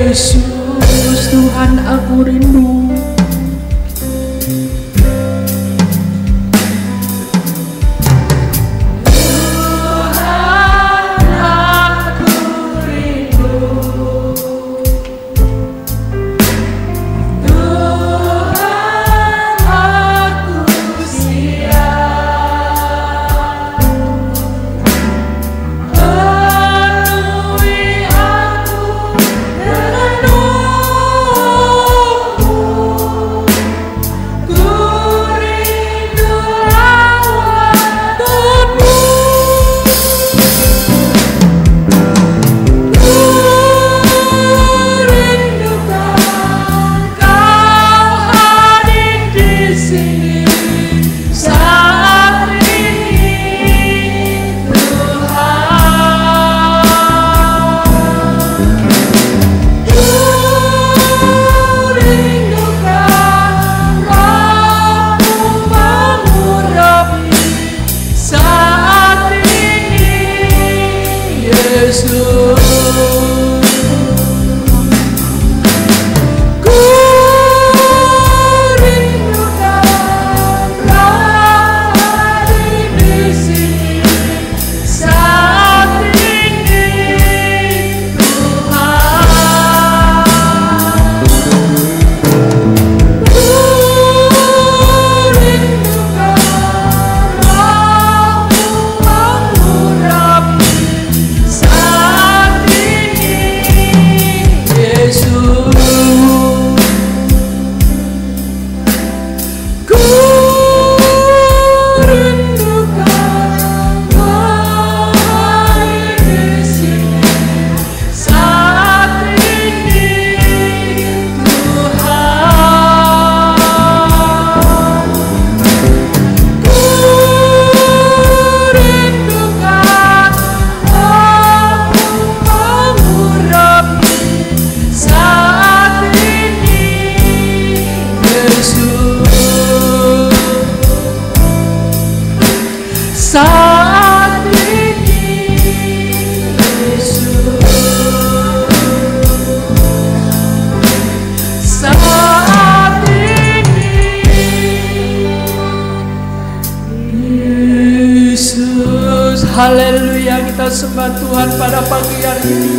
Yesus, Tuhan aku rindu. Haleluya, kita sembah Tuhan pada pagi hari ini.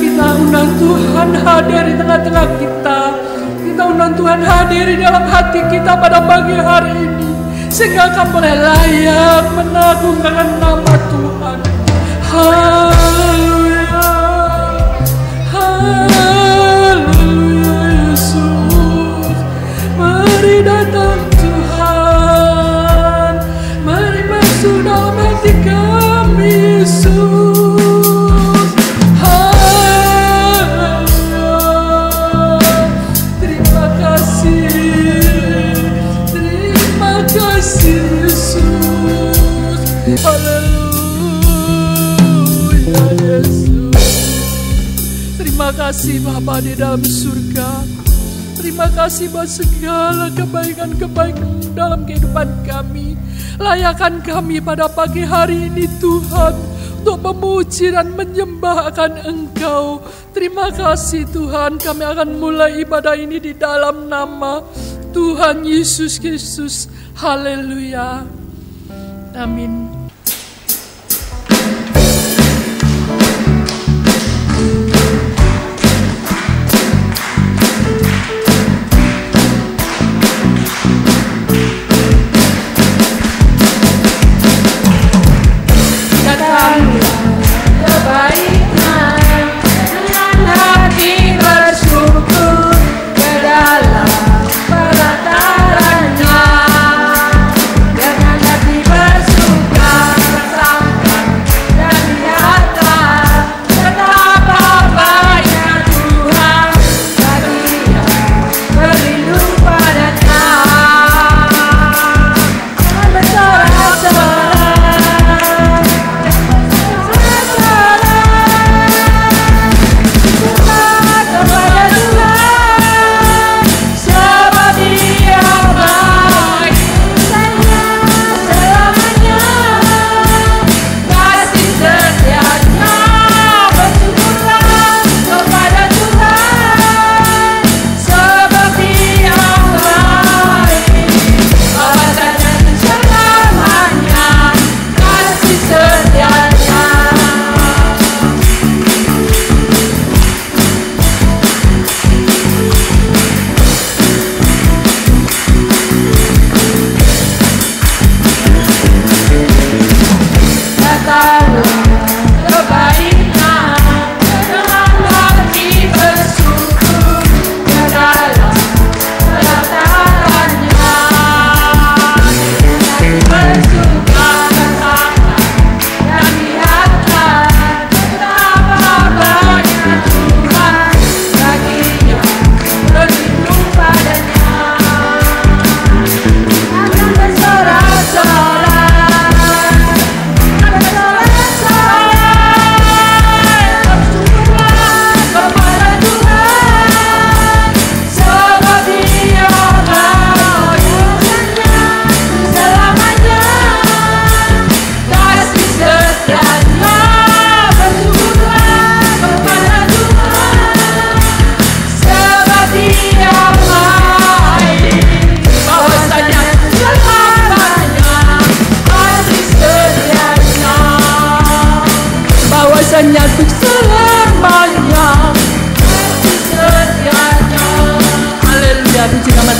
Kita undang Tuhan hadir di tengah-tengah kita. Kita undang Tuhan hadir di dalam hati kita pada pagi hari ini, sehingga akan boleh layak menagungkan nama Tuhan. Haleluya, haleluya Yesus. Mari datang Tuhan, mari masuk dalam hati kami Yesus. Haleluya, terima kasih Yesus. Haleluya Yesus. Terima kasih Bapa di dalam surga. Terima kasih buat segala kebaikan-kebaikan dalam kehidupan kami. Layakan kami pada pagi hari ini Tuhan, untuk memuji dan menyembahkan Engkau. Terima kasih Tuhan, kami akan mulai ibadah ini di dalam nama Tuhan Yesus Kristus. Haleluya, amin. Bersyukur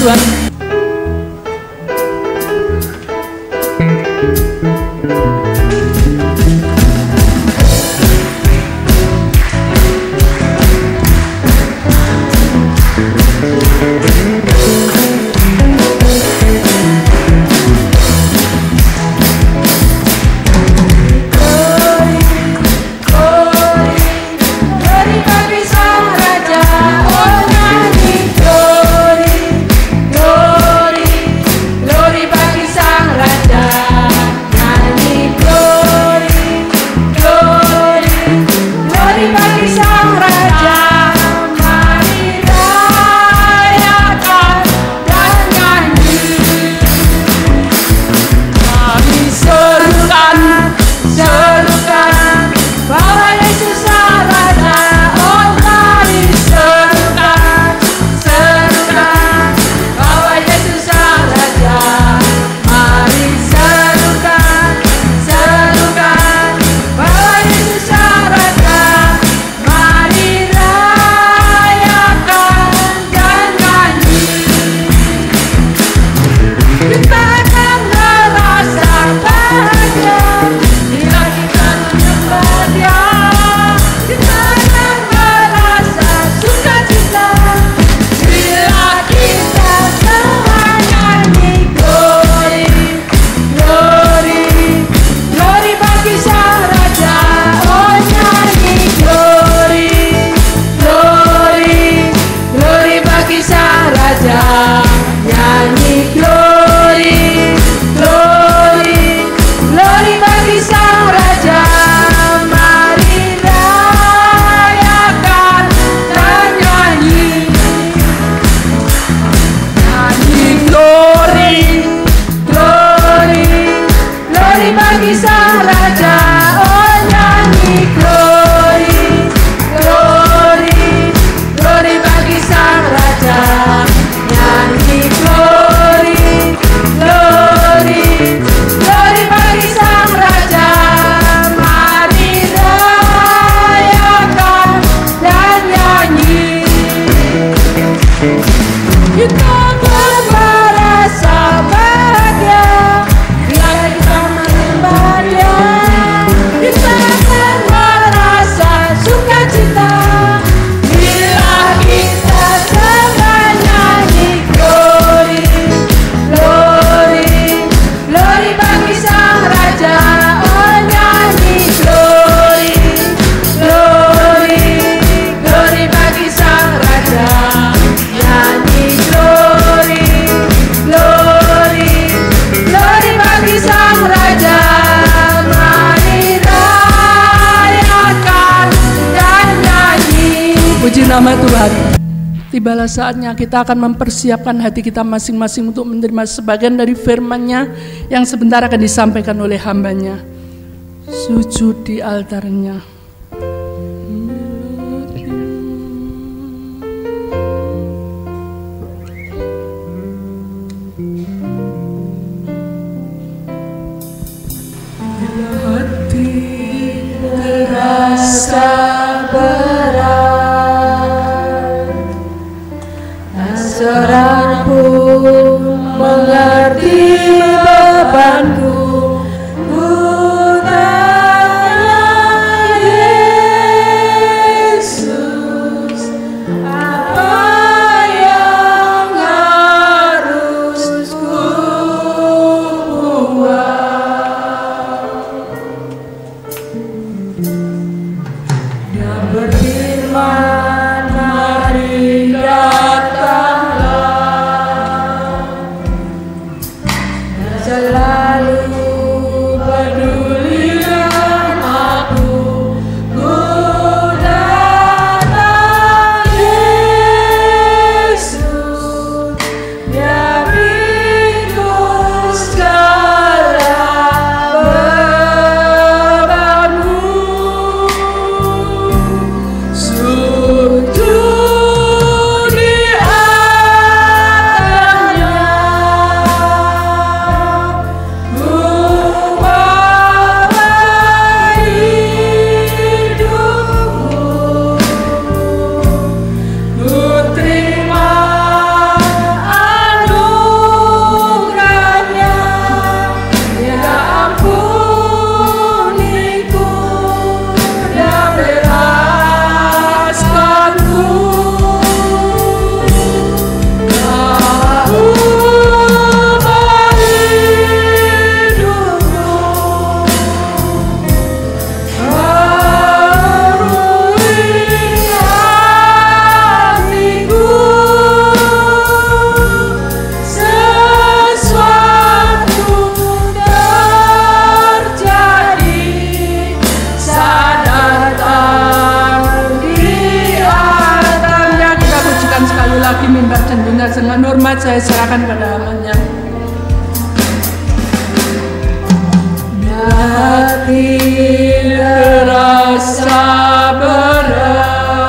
Tuhan. Nama Tuhan. Tibalah saatnya kita akan mempersiapkan hati kita masing-masing untuk menerima sebagian dari firman-Nya yang sebentar akan disampaikan oleh hamba-Nya. Sujud di altar-Nya. Bila hati terasa berat, seorang pun mengerti bebanku. Ku tanya Yesus, apa yang harus ku buat? Dia berfirman, mari datanglah. Dengan hormat saya serahkan pada amannya. Hati terasa berat,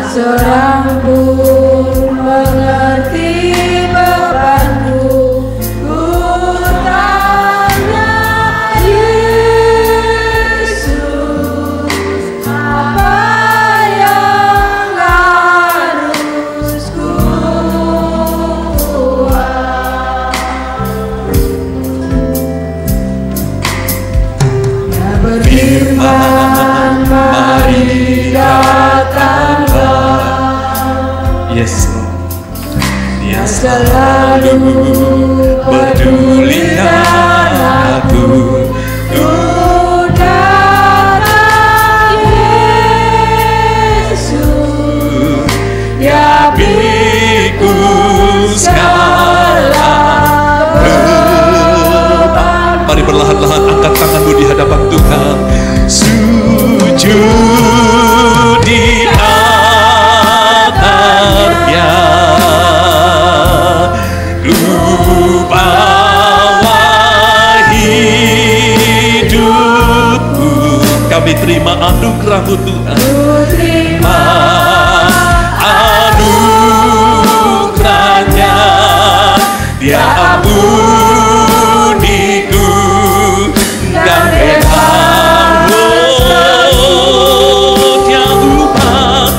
seorang pun mengerti bebanku. Ku tanya Yesus, apa yang harus ku buat? Dia berfirman, mari datanglah. Yes, Dia selalu pedulikan aku. Ku datang Yesus, Dia pikul segala beban. Mari perlahan-lahan angkat tanganmu di hadapan Tuhan. Sujud di altarnya, ku bawa hidupku. Kami terima anugerah-Mu Tuhan. Terima anugerah-Nya. Dia ampuniku dan bebasku. Dia ubah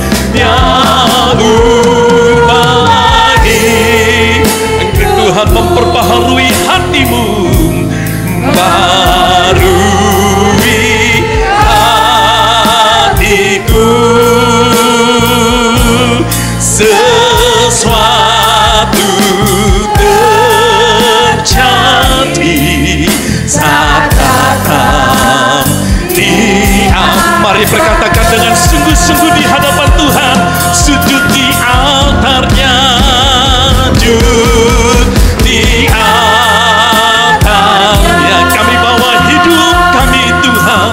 Tuhan memperbaharui hatimu, barui hatiku. Sesuatu terjadi saat datang Dia. Mari berkatakan dengan sungguh-sungguh di hadapan Tuhan. Sujud di altarnya, sujud di altarnya. Kami bawa hidup kami Tuhan.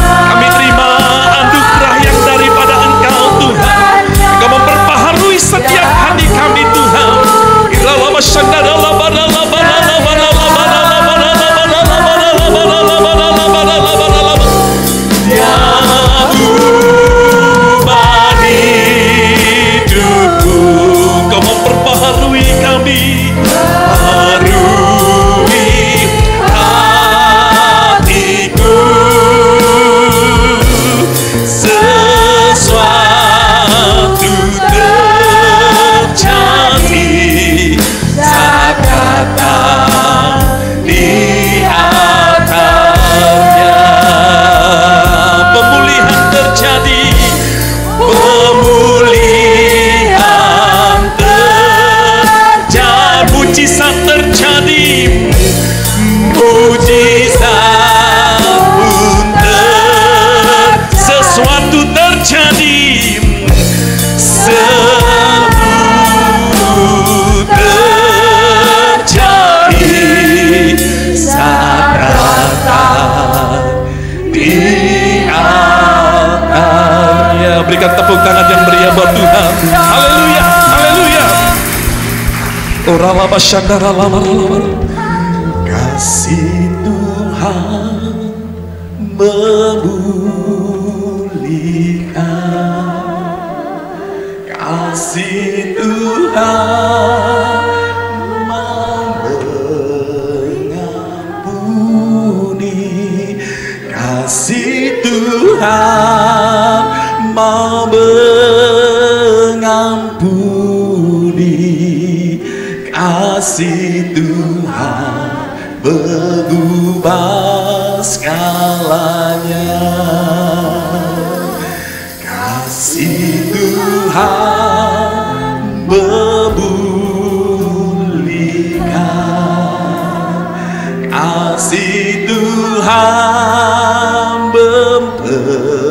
Kami terima anugerah yang daripada Engkau Tuhan. Engkau memperbaharui setiap hati kami Tuhan. Dia ubah hidupku. Engkau memperbaharui kami, barui hatiku. Sesuatu terjadi saat datang di altarnya. Pemulihan terjadi, pemulihan terjadi, mujizat terjadi, mujizat pun sesuatu terjadi, sebut terjadi saat datang di altarnya. Berikan tepuk tangan yang meriah buat Tuhan. Haleluya, haleluya. Orala basyandara lama. Kasih Tuhan memulihkan, kasih Tuhan mengampuni, kasih Tuhan mengampuni, kasih Tuhan mengubah segalanya. Kasih Tuhan memulihkan, kasih Tuhan memperbarui,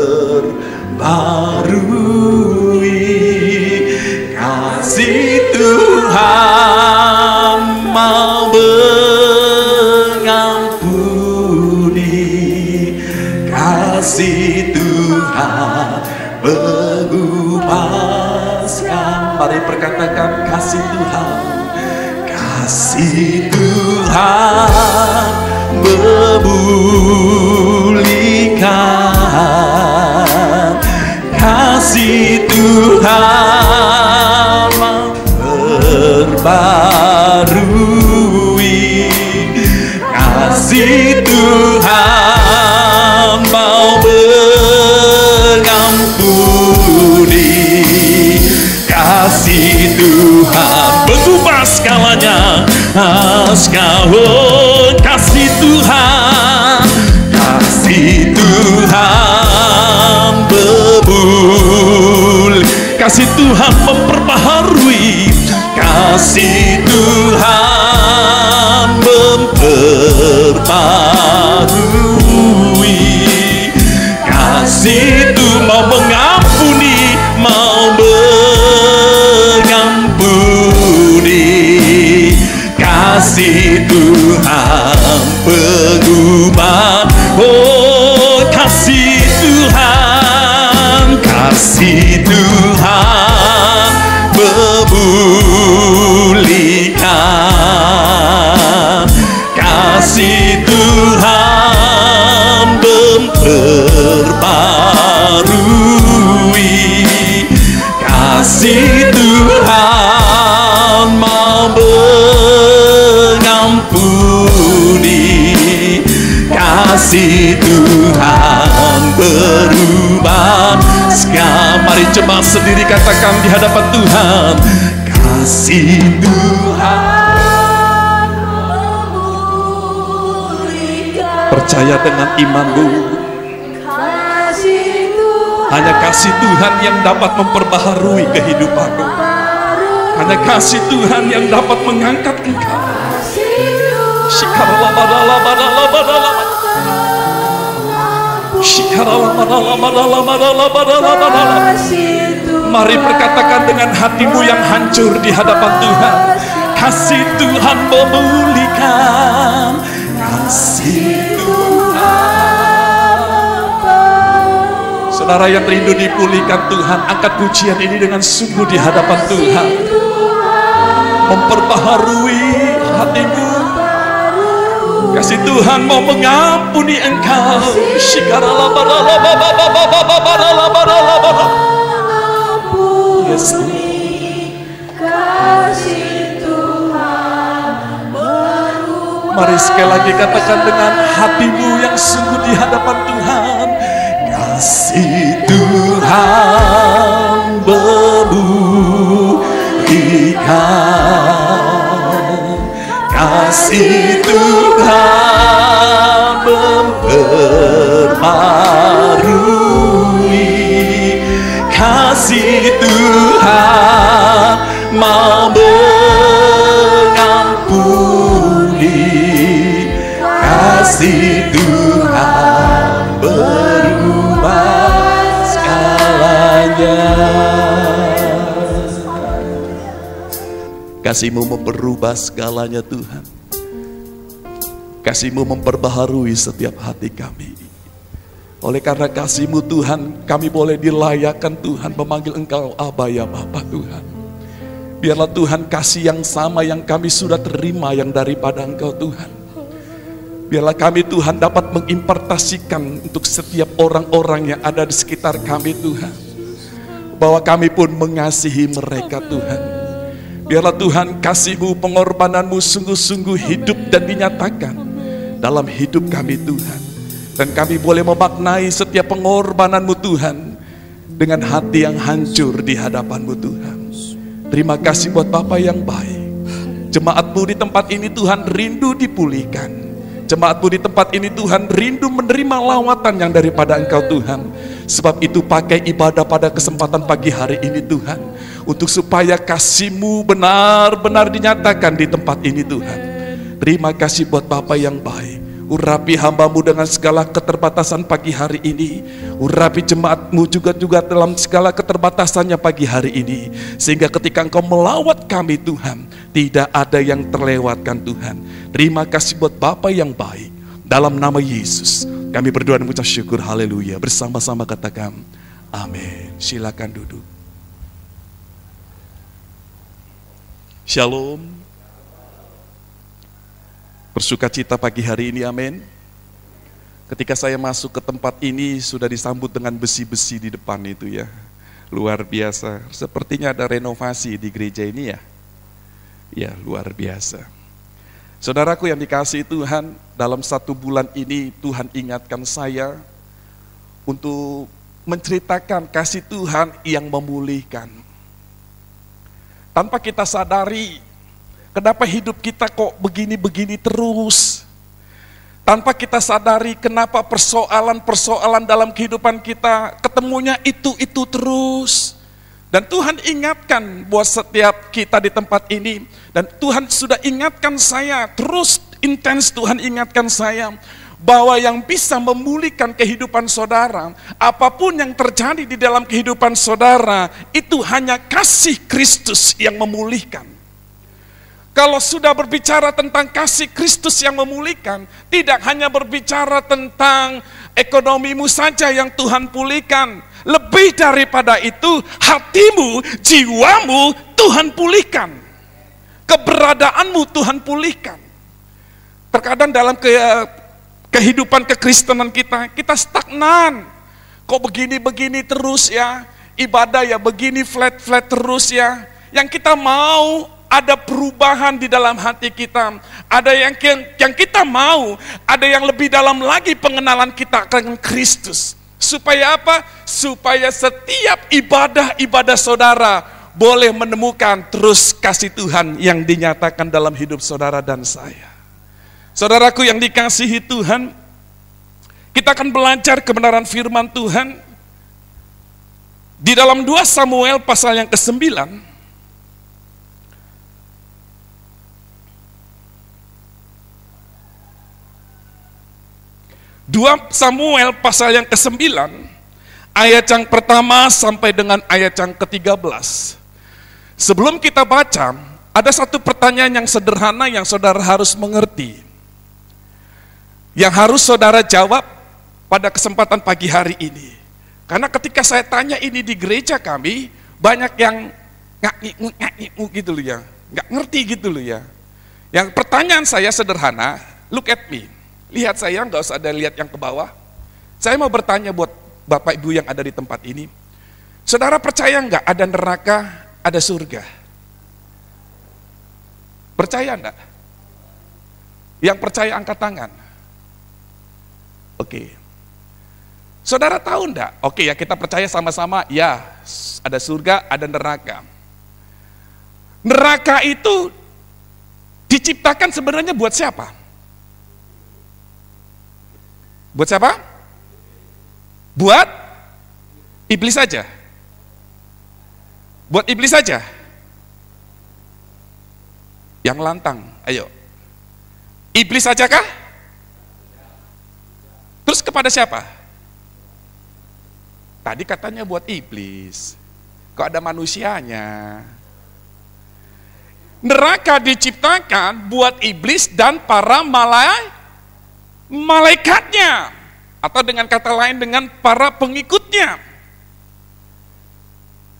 kasih Tuhan mau mengampuni. kasih Tuhan. Kasih Tuhan memulihkan, kasih Tuhan memperbarui, kasih Tuhan mau mengampuni, kasih Tuhan mengubah segalanya. Kasih Tuhan, kasih Tuhan bebul, kasih Tuhan memperbaharui, kasih Tuhan memperbaharui, kasih Tuhan mau mengampuni, mau mengampuni, kasih Tuhan pengubah. Oh, kasih Tuhan, kasih Tuhan memulihkan, kasih Tuhan memperbarui, kasih Tuhan mau mengampuni, kasih Tuhan berubah segala. Mari coba sendiri katakan di hadapan Tuhan, kasih Tuhan memulihkan. Percaya dengan imanmu, hanya kasih Tuhan yang dapat memperbaharui kehidupanmu. Hanya kasih Tuhan yang dapat mengangkat engkau. Mari perkatakan dengan hatimu yang hancur di hadapan Tuhan, kasih Tuhan memulihkan, kasih Tuhan. Saudara yang rindu dipulihkan Tuhan, angkat pujian ini dengan sungguh di hadapan Tuhan. Memperbaharui hatimu, kasih Tuhan mau mengampuni engkau. Yes. Mari sekali lagi katakan dengan hatimu yang sungguh di hadapan Tuhan, kasih Tuhan memulihkan, kasih Tuhan memperbarui, kasih Tuhan mau mengampuni, kasih Tuhan berubah segalanya. Kasih-Mu memperubah segalanya Tuhan. Kasih-Mu memperbaharui setiap hati kami. Oleh karena kasih-Mu Tuhan, kami boleh dilayakkan Tuhan memanggil Engkau Aba ya Bapa Tuhan. Biarlah Tuhan kasih yang sama yang kami sudah terima yang daripada Engkau Tuhan. Biarlah kami Tuhan dapat mengimpartasikan untuk setiap orang-orang yang ada di sekitar kami Tuhan. Bahwa kami pun mengasihi mereka Tuhan. Biarlah Tuhan kasih-Mu, pengorbanan-Mu sungguh-sungguh hidup dan dinyatakan dalam hidup kami Tuhan. Dan kami boleh memaknai setiap pengorbanan-Mu Tuhan dengan hati yang hancur di hadapan-Mu Tuhan. Terima kasih buat Bapa yang baik. Jemaat-Mu di tempat ini Tuhan rindu dipulihkan. Jemaat-Mu di tempat ini Tuhan rindu menerima lawatan yang daripada Engkau Tuhan. Sebab itu pakai ibadah pada kesempatan pagi hari ini Tuhan, untuk supaya kasih-Mu benar-benar dinyatakan di tempat ini Tuhan. Terima kasih buat Bapa yang baik. Urapi hamba-Mu dengan segala keterbatasan pagi hari ini. Urapi jemaat-Mu juga dalam segala keterbatasannya pagi hari ini. Sehingga ketika Engkau melawat kami Tuhan, tidak ada yang terlewatkan Tuhan. Terima kasih buat Bapa yang baik. Dalam nama Yesus kami berdoa dan mengucap syukur. Haleluya. Bersama-sama katakan amin. Silakan duduk. Shalom. Bersuka cita pagi hari ini, amin. Ketika saya masuk ke tempat ini sudah disambut dengan besi-besi di depan itu ya. Luar biasa. Sepertinya ada renovasi di gereja ini ya. Ya, luar biasa. Saudaraku yang dikasihi Tuhan, dalam 1 bulan ini Tuhan ingatkan saya untuk menceritakan kasih Tuhan yang memulihkan. Tanpa kita sadari, kenapa hidup kita kok begini-begini terus. Tanpa kita sadari kenapa persoalan-persoalan dalam kehidupan kita ketemunya itu terus. Dan Tuhan ingatkan buat setiap kita di tempat ini. Dan Tuhan sudah ingatkan saya, terus intens Tuhan ingatkan saya, bahwa yang bisa memulihkan kehidupan saudara, apapun yang terjadi di dalam kehidupan saudara, itu hanya kasih Kristus yang memulihkan. Kalau sudah berbicara tentang kasih Kristus yang memulihkan, tidak hanya berbicara tentang ekonomimu saja yang Tuhan pulihkan. Lebih daripada itu, hatimu, jiwamu Tuhan pulihkan. Keberadaanmu Tuhan pulihkan. Terkadang dalam kehidupan kekristenan kita stagnan. Kok begini-begini terus ya, ibadah ya begini flat-flat terus ya. Yang kita mau ada perubahan di dalam hati kita. Ada yang kita mau, ada yang lebih dalam lagi pengenalan kita dengan Kristus. Supaya apa? Supaya setiap ibadah saudara boleh menemukan terus kasih Tuhan yang dinyatakan dalam hidup saudara dan saya. Saudaraku yang dikasihi Tuhan, kita akan belajar kebenaran firman Tuhan di dalam 2 Samuel pasal yang ke-9. 2 Samuel pasal yang ke-9, ayat yang pertama sampai dengan ayat yang ke-13. Sebelum kita baca, ada satu pertanyaan yang sederhana yang saudara harus mengerti. Yang harus saudara jawab pada kesempatan pagi hari ini. Karena ketika saya tanya ini di gereja kami, banyak yang ngak-ngik gitu loh ya, nggak ngerti gitu loh ya. Yang pertanyaan saya sederhana, look at me. Lihat saya, nggak usah ada lihat yang ke bawah. Saya mau bertanya buat Bapak Ibu yang ada di tempat ini. Saudara percaya nggak ada neraka, ada surga? Percaya enggak? Yang percaya angkat tangan. Oke. Saudara tahu enggak? Oke ya, kita percaya sama-sama, ya ada surga, ada neraka. Neraka itu diciptakan sebenarnya buat siapa? Buat siapa? Buat iblis saja. Buat iblis saja. Yang lantang, ayo. Iblis saja kah? Terus kepada siapa? Tadi katanya buat iblis. Kok ada manusianya? Neraka diciptakan buat iblis dan para malaikatnya. Atau dengan kata lain dengan para pengikutnya.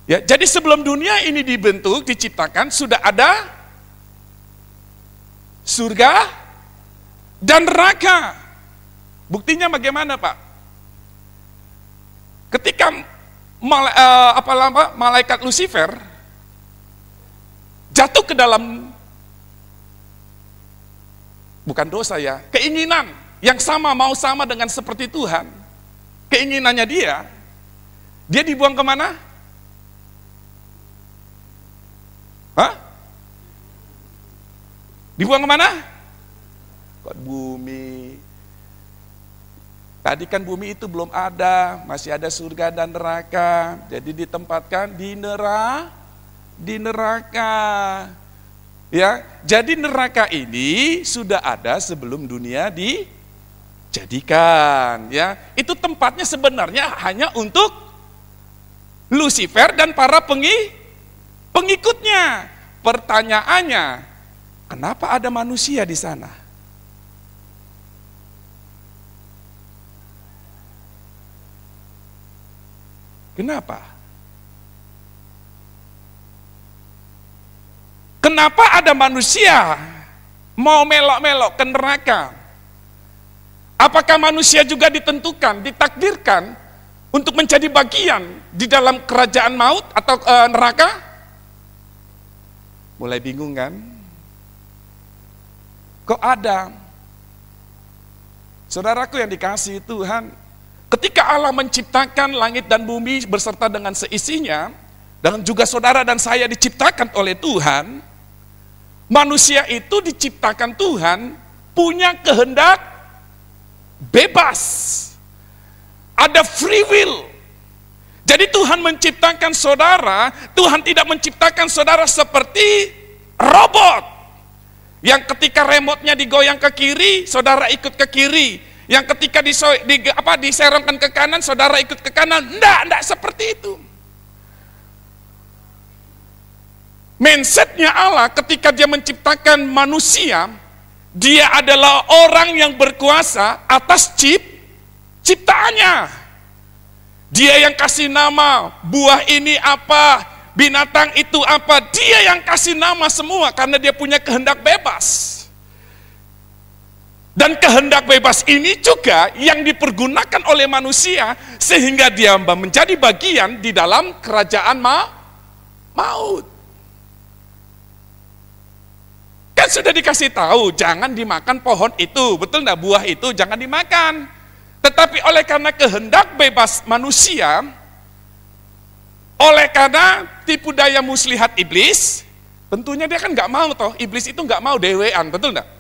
Ya, jadi sebelum dunia ini dibentuk, diciptakan, sudah ada surga dan neraka. Buktinya bagaimana, Pak? Ketika malaikat Lucifer jatuh ke dalam, bukan dosa ya, keinginan yang sama, mau sama dengan seperti Tuhan. Keinginannya dia dibuang kemana? Hah? Dibuang kemana? Ke bumi. Tadi kan bumi itu belum ada, masih ada surga dan neraka. Jadi ditempatkan di neraka. Ya, jadi neraka ini sudah ada sebelum dunia dijadikan. Ya, itu tempatnya sebenarnya hanya untuk Lucifer dan para pengikutnya. Pertanyaannya, kenapa ada manusia di sana? Kenapa? Kenapa ada manusia mau melok-melok ke neraka? Apakah manusia juga ditentukan, ditakdirkan untuk menjadi bagian di dalam kerajaan maut atau neraka? Mulai bingung kan? Kok ada? Saudaraku yang dikasihi Tuhan, ketika Allah menciptakan langit dan bumi beserta dengan seisinya, dan juga saudara dan saya diciptakan oleh Tuhan, manusia itu diciptakan Tuhan punya kehendak bebas. Ada free will. Jadi Tuhan menciptakan saudara, Tuhan tidak menciptakan saudara seperti robot. Yang ketika remote-nya digoyang ke kiri, saudara ikut ke kiri. Yang ketika diserongkan ke kanan, saudara ikut ke kanan. Enggak seperti itu. Mindsetnya Allah ketika dia menciptakan manusia, dia adalah orang yang berkuasa atas ciptaannya. Dia yang kasih nama, buah ini apa, binatang itu apa, dia yang kasih nama semua karena dia punya kehendak bebas. Dan kehendak bebas ini juga yang dipergunakan oleh manusia sehingga dia menjadi bagian di dalam kerajaan maut. Kan sudah dikasih tahu, jangan dimakan pohon itu, betul enggak? Buah itu jangan dimakan. Tetapi oleh karena kehendak bebas manusia, oleh karena tipu daya muslihat iblis, tentunya dia kan nggak mau toh, iblis itu nggak mau dewean, betul enggak?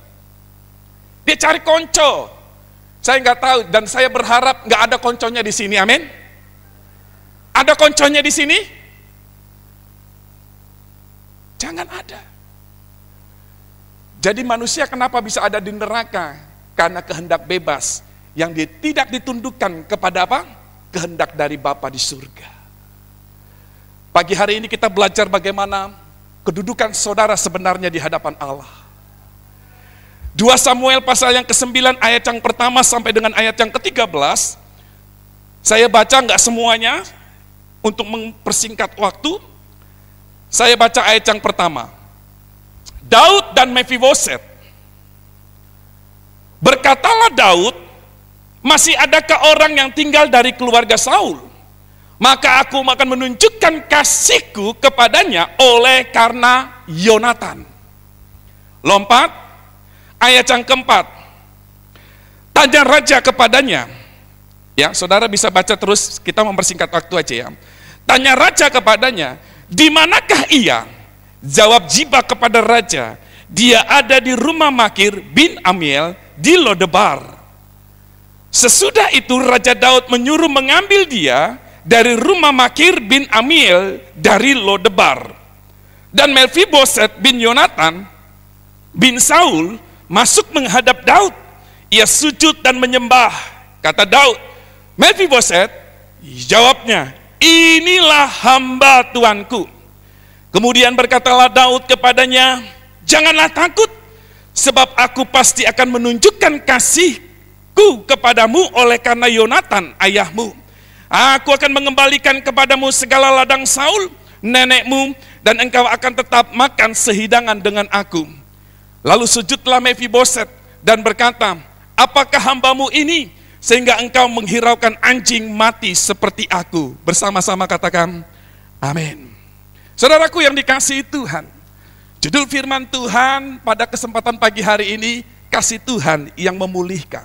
Dia cari konco. Saya nggak tahu dan saya berharap nggak ada konconya di sini, amin. Ada konconya di sini? Jangan ada. Jadi manusia kenapa bisa ada di neraka? Karena kehendak bebas yang tidak ditundukkan kepada apa? Kehendak dari Bapa di surga. Pagi hari ini kita belajar bagaimana kedudukan saudara sebenarnya di hadapan Allah. 2 Samuel pasal yang ke-9 ayat yang pertama sampai dengan ayat yang ke-13. Saya baca nggak semuanya untuk mempersingkat waktu. Saya baca ayat yang pertama. Daud dan Mefiboset. Berkatalah Daud, masih adakah orang yang tinggal dari keluarga Saul? Maka aku akan menunjukkan kasihku kepadanya oleh karena Yonatan. Lompat, ayat yang keempat. Tanya raja kepadanya. Ya, saudara bisa baca terus, kita mempersingkat waktu aja ya. Tanya raja kepadanya, di manakah ia? Jawab Ziba kepada raja, dia ada di rumah Makir bin Amiel di Lodebar. Sesudah itu Raja Daud menyuruh mengambil dia dari rumah Makir bin Amiel dari Lodebar. Dan Mefiboset bin Yonatan bin Saul masuk menghadap Daud. Ia sujud dan menyembah. Kata Daud, Mefiboset, jawabnya, inilah hamba Tuanku. Kemudian berkatalah Daud kepadanya, janganlah takut, sebab aku pasti akan menunjukkan kasihku kepadamu oleh karena Yonatan ayahmu. Aku akan mengembalikan kepadamu segala ladang Saul, nenekmu, dan engkau akan tetap makan sehidangan dengan aku. Lalu sujudlah Mefiboset dan berkata, apakah hambamu ini, sehingga engkau menghiraukan anjing mati seperti aku? Bersama-sama katakan, amin. Saudaraku yang dikasihi Tuhan, judul firman Tuhan pada kesempatan pagi hari ini, kasih Tuhan yang memulihkan.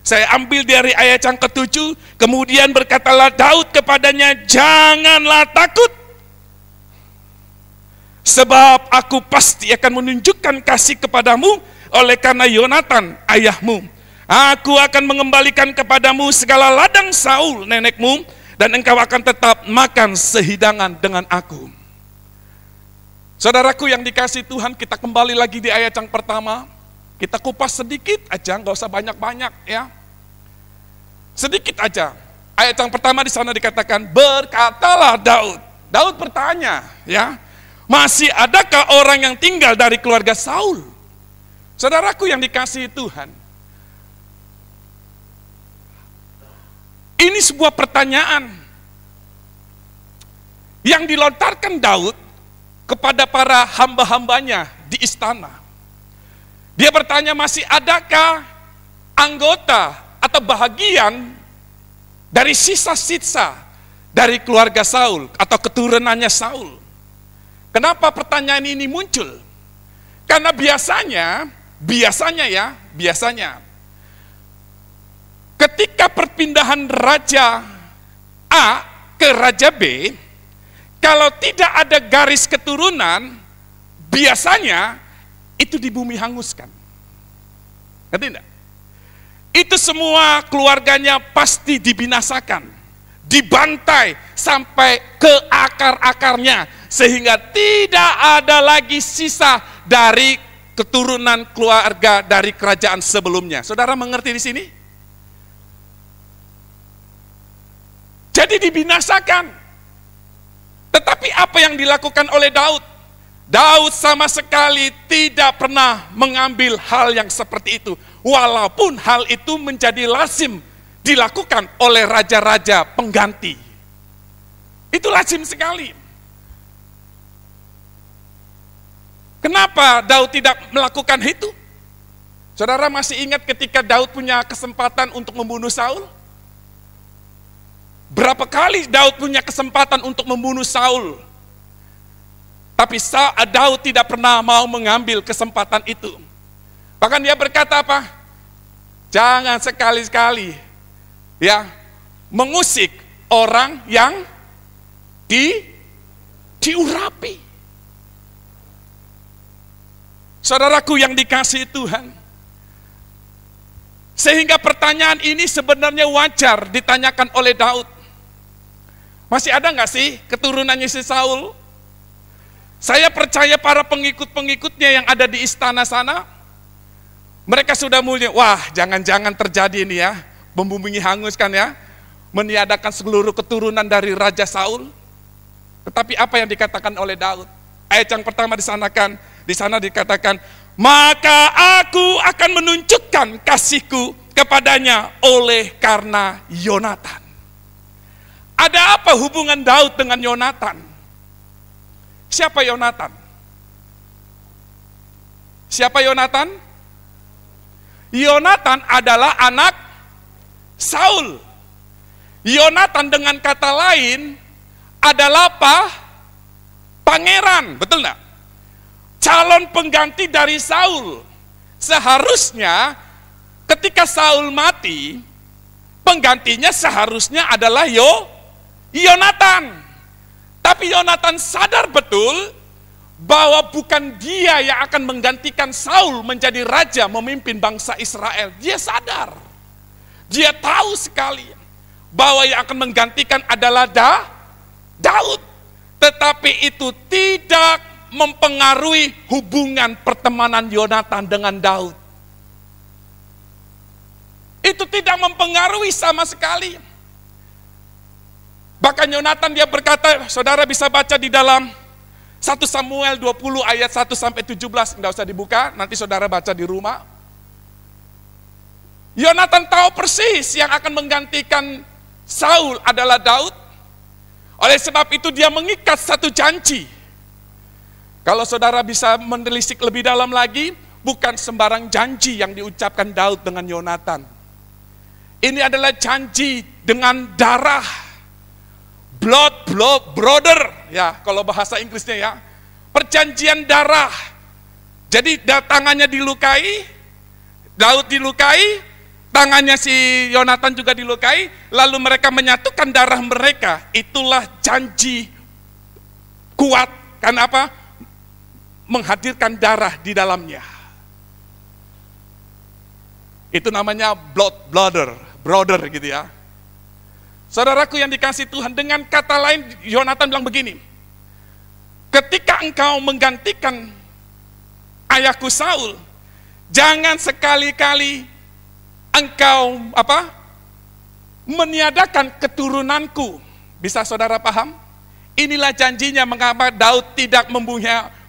Saya ambil dari ayat yang ke-7, kemudian berkatalah Daud kepadanya, janganlah takut, sebab aku pasti akan menunjukkan kasih kepadamu oleh karena Yonatan ayahmu. Aku akan mengembalikan kepadamu segala ladang Saul nenekmu, dan engkau akan tetap makan sehidangan dengan aku. Saudaraku yang dikasihi Tuhan, kita kembali lagi di ayat yang pertama. Kita kupas sedikit aja, nggak usah banyak-banyak ya. Sedikit aja. Ayat yang pertama di sana dikatakan, berkatalah Daud. Daud bertanya, ya, masih adakah orang yang tinggal dari keluarga Saul? Saudaraku yang dikasihi Tuhan, ini sebuah pertanyaan yang dilontarkan Daud kepada para hamba-hambanya di istana. Dia bertanya, masih adakah anggota atau bahagian dari sisa-sisa dari keluarga Saul atau keturunannya Saul? Kenapa pertanyaan ini muncul? Karena biasanya ketika perpindahan Raja A ke Raja B, kalau tidak ada garis keturunan, biasanya itu di bumi hanguskan. Ngerti enggak? Itu semua keluarganya pasti dibinasakan, dibantai sampai ke akar-akarnya, sehingga tidak ada lagi sisa dari keturunan keluarga dari kerajaan sebelumnya. Saudara mengerti di sini? Jadi dibinasakan. Tetapi apa yang dilakukan oleh Daud? Daud sama sekali tidak pernah mengambil hal yang seperti itu. Walaupun hal itu menjadi lazim dilakukan oleh raja-raja pengganti. Itu lazim sekali. Kenapa Daud tidak melakukan itu? Saudara masih ingat ketika Daud punya kesempatan untuk membunuh Saul? Berapa kali Daud punya kesempatan untuk membunuh Saul? Tapi Daud tidak pernah mau mengambil kesempatan itu. Bahkan dia berkata apa? Jangan sekali-kali ya mengusik orang yang diurapi. Saudaraku yang dikasihi Tuhan. Sehingga pertanyaan ini sebenarnya wajar ditanyakan oleh Daud. Masih ada nggak sih keturunannya si Saul? Saya percaya para pengikut-pengikutnya yang ada di istana sana, mereka sudah mulai, wah jangan-jangan terjadi ini ya, bumi hanguskan ya, meniadakan seluruh keturunan dari Raja Saul. Tetapi apa yang dikatakan oleh Daud? Ayat yang pertama di sana dikatakan, maka aku akan menunjukkan kasihku kepadanya oleh karena Yonatan. Ada apa hubungan Daud dengan Yonatan? Siapa Yonatan? Siapa Yonatan? Yonatan adalah anak Saul. Yonatan dengan kata lain adalah apa? Pangeran, betul enggak? Calon pengganti dari Saul. Seharusnya ketika Saul mati, penggantinya seharusnya adalah Yonatan. Tapi Yonatan sadar betul bahwa bukan dia yang akan menggantikan Saul menjadi raja memimpin bangsa Israel. Dia sadar. Dia tahu sekali bahwa yang akan menggantikan adalah Daud. Tetapi itu tidak mempengaruhi hubungan pertemanan Yonatan dengan Daud. Itu tidak mempengaruhi sama sekali. Bahkan Yonatan dia berkata, saudara bisa baca di dalam 1 Samuel 20 ayat 1 sampai 17, enggak usah dibuka, nanti saudara baca di rumah. Yonatan tahu persis yang akan menggantikan Saul adalah Daud. Oleh sebab itu dia mengikat satu janji. Kalau saudara bisa menelisik lebih dalam lagi, bukan sembarang janji yang diucapkan Daud dengan Yonatan. Ini adalah janji dengan darah. Blood brother, ya kalau bahasa Inggrisnya ya, perjanjian darah. Jadi tangannya dilukai, Daud dilukai, tangannya si Yonatan juga dilukai, lalu mereka menyatukan darah mereka. Itulah janji kuat, karena apa? Menghadirkan darah di dalamnya. Itu namanya brother gitu ya. Saudaraku yang dikasihi Tuhan, dengan kata lain Yonatan bilang begini, ketika engkau menggantikan ayahku Saul, jangan sekali-kali engkau meniadakan keturunanku. Bisa saudara paham? Inilah janjinya mengapa Daud tidak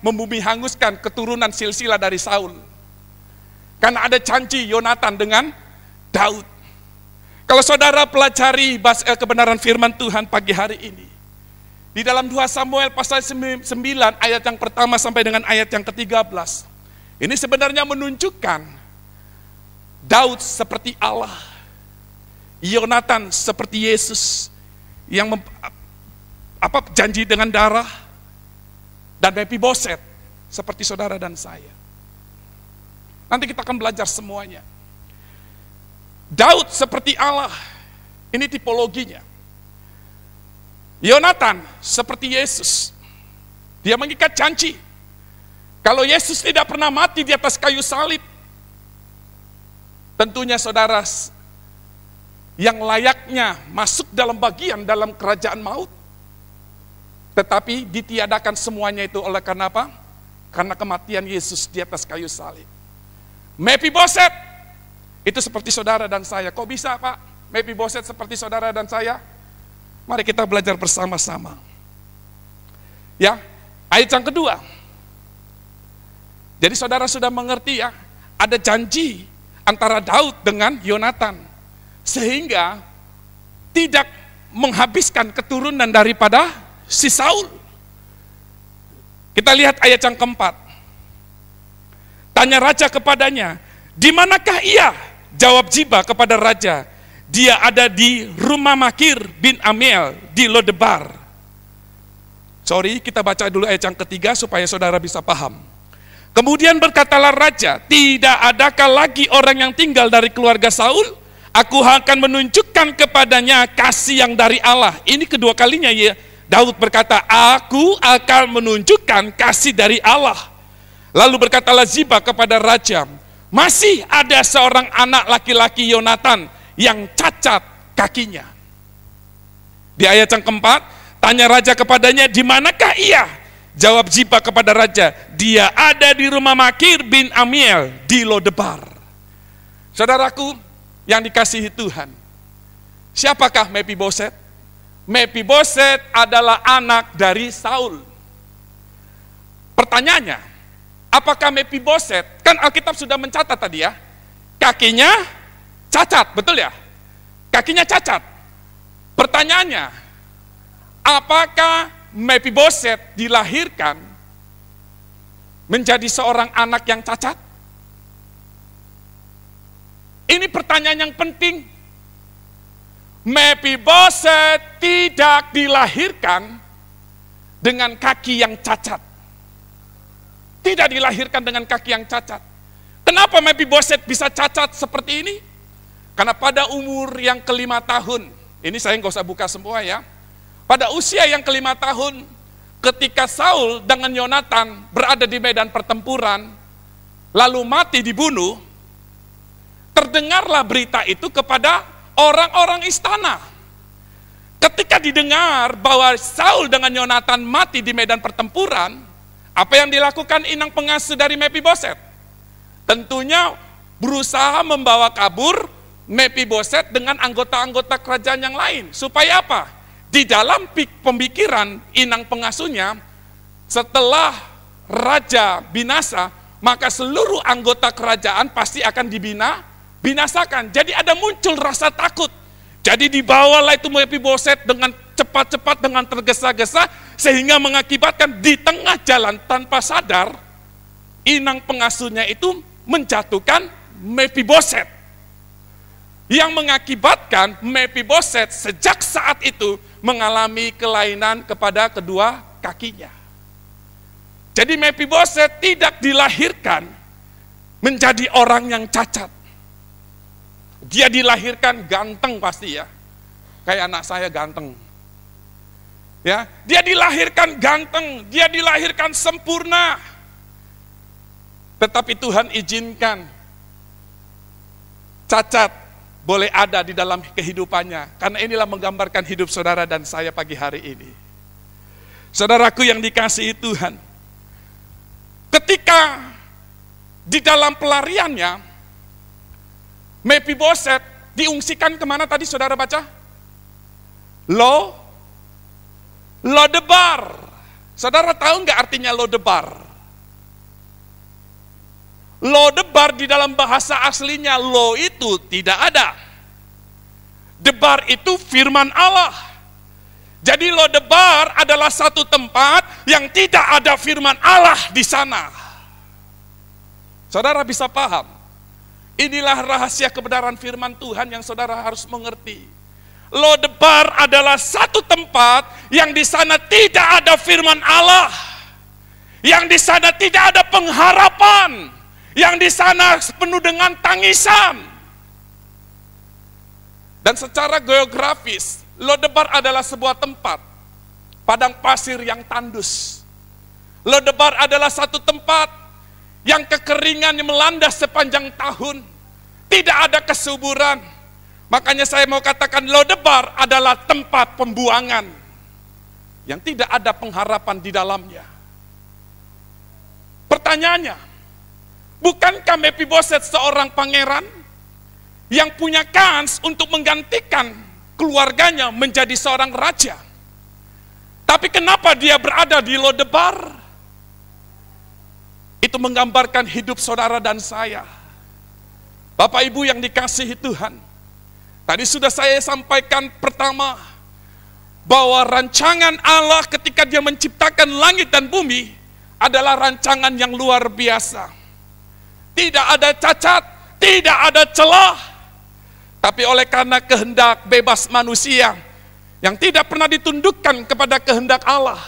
membumi hanguskan keturunan silsilah dari Saul. Karena ada janji Yonatan dengan Daud. Kalau saudara pelajari kebenaran firman Tuhan pagi hari ini, Di dalam 2 Samuel pasal 9 ayat yang pertama sampai dengan ayat yang ke-13. Ini sebenarnya menunjukkan Daud seperti Allah, Yonatan seperti Yesus yang janji dengan darah, dan Mephiboset seperti saudara dan saya. Nanti kita akan belajar semuanya. Daud seperti Allah, ini tipologinya. Yonatan seperti Yesus, dia mengikat janji. Kalau Yesus tidak pernah mati di atas kayu salib, tentunya saudara yang layaknya masuk dalam bagian dalam kerajaan maut. Tetapi ditiadakan semuanya itu oleh karena apa? Karena kematian Yesus di atas kayu salib. Mephiboset itu seperti saudara dan saya. Kok bisa, Pak? Mephiboset seperti saudara dan saya? Mari kita belajar bersama-sama. Ya, ayat yang kedua. Jadi saudara sudah mengerti ya, ada janji antara Daud dengan Yonatan. Sehingga tidak menghabiskan keturunan daripada si Saul. Kita lihat ayat yang keempat. Tanya raja kepadanya, di manakah ia? Jawab Ziba kepada raja, dia ada di rumah Makir bin Amiel di Lodebar. Sorry, kita baca dulu ayat yang ketiga supaya saudara bisa paham. Kemudian berkatalah raja, tidak adakah lagi orang yang tinggal dari keluarga Saul? Aku akan menunjukkan kepadanya kasih yang dari Allah. Ini kedua kalinya ya, Daud berkata, aku akan menunjukkan kasih dari Allah. Lalu berkatalah Ziba kepada raja, masih ada seorang anak laki-laki Yonatan yang cacat kakinya. Di ayat yang keempat, tanya raja kepadanya, di manakah ia? Jawab Ziba kepada raja, dia ada di rumah Makir bin Amiel di Lodebar. Saudaraku yang dikasihi Tuhan, siapakah Mephiboset? Mephiboset adalah anak dari Saul. Pertanyaannya, apakah Mephiboset, kan Alkitab sudah mencatat tadi ya, kakinya cacat, betul ya? Kakinya cacat. Pertanyaannya, apakah Mephiboset dilahirkan menjadi seorang anak yang cacat? Ini pertanyaan yang penting. Mephiboset tidak dilahirkan dengan kaki yang cacat. Tidak dilahirkan dengan kaki yang cacat. Kenapa Mephiboset bisa cacat seperti ini? Karena pada umur yang ke-5 tahun, ini saya nggak usah buka semua ya. Pada usia yang ke-5 tahun, ketika Saul dengan Yonatan berada di medan pertempuran, lalu mati dibunuh, terdengarlah berita itu kepada orang-orang istana. Ketika didengar bahwa Saul dengan Yonatan mati di medan pertempuran, apa yang dilakukan inang pengasuh dari Mephiboset? Tentunya berusaha membawa kabur Mephiboset dengan anggota-anggota kerajaan yang lain. Supaya apa? Di dalam pemikiran inang pengasuhnya, setelah raja binasa, maka seluruh anggota kerajaan pasti akan binasakan. Jadi ada muncul rasa takut. Jadi dibawalah itu Mephiboset dengan cepat-cepat, dengan tergesa-gesa, sehingga mengakibatkan di tengah jalan tanpa sadar, inang pengasuhnya itu menjatuhkan Mephiboset. Yang mengakibatkan Mephiboset sejak saat itu mengalami kelainan kepada kedua kakinya. Jadi Mephiboset tidak dilahirkan menjadi orang yang cacat. Dia dilahirkan ganteng pasti ya. Kayak anak saya ganteng. Ya, dia dilahirkan ganteng, dia dilahirkan sempurna. Tetapi Tuhan izinkan cacat boleh ada di dalam kehidupannya. Karena inilah menggambarkan hidup saudara dan saya pagi hari ini. Saudaraku yang dikasihi Tuhan, ketika di dalam pelariannya, Mephiboset diungsikan kemana tadi saudara baca? Lodebar. Saudara tahu nggak artinya Lodebar? Lodebar di dalam bahasa aslinya, lo itu tidak ada. Debar itu firman Allah. Jadi Lodebar adalah satu tempat yang tidak ada firman Allah di sana. Saudara bisa paham? Inilah rahasia kebenaran firman Tuhan yang saudara harus mengerti. Lodebar adalah satu tempat yang di sana tidak ada firman Allah. Yang di sana tidak ada pengharapan. Yang di sana penuh dengan tangisan. Dan secara geografis, Lodebar adalah sebuah tempat padang pasir yang tandus. Lodebar adalah satu tempat yang kekeringan melanda sepanjang tahun. Tidak ada kesuburan. Makanya saya mau katakan Lodebar adalah tempat pembuangan yang tidak ada pengharapan di dalamnya. Pertanyaannya, bukankah Mephiboset seorang pangeran yang punya kans untuk menggantikan keluarganya menjadi seorang raja? Tapi kenapa dia berada di Lodebar? Itu menggambarkan hidup saudara dan saya. Bapak Ibu yang dikasihi Tuhan, tadi sudah saya sampaikan pertama, bahwa rancangan Allah ketika dia menciptakan langit dan bumi adalah rancangan yang luar biasa. Tidak ada cacat, tidak ada celah. Tapi oleh karena kehendak bebas manusia yang tidak pernah ditundukkan kepada kehendak Allah,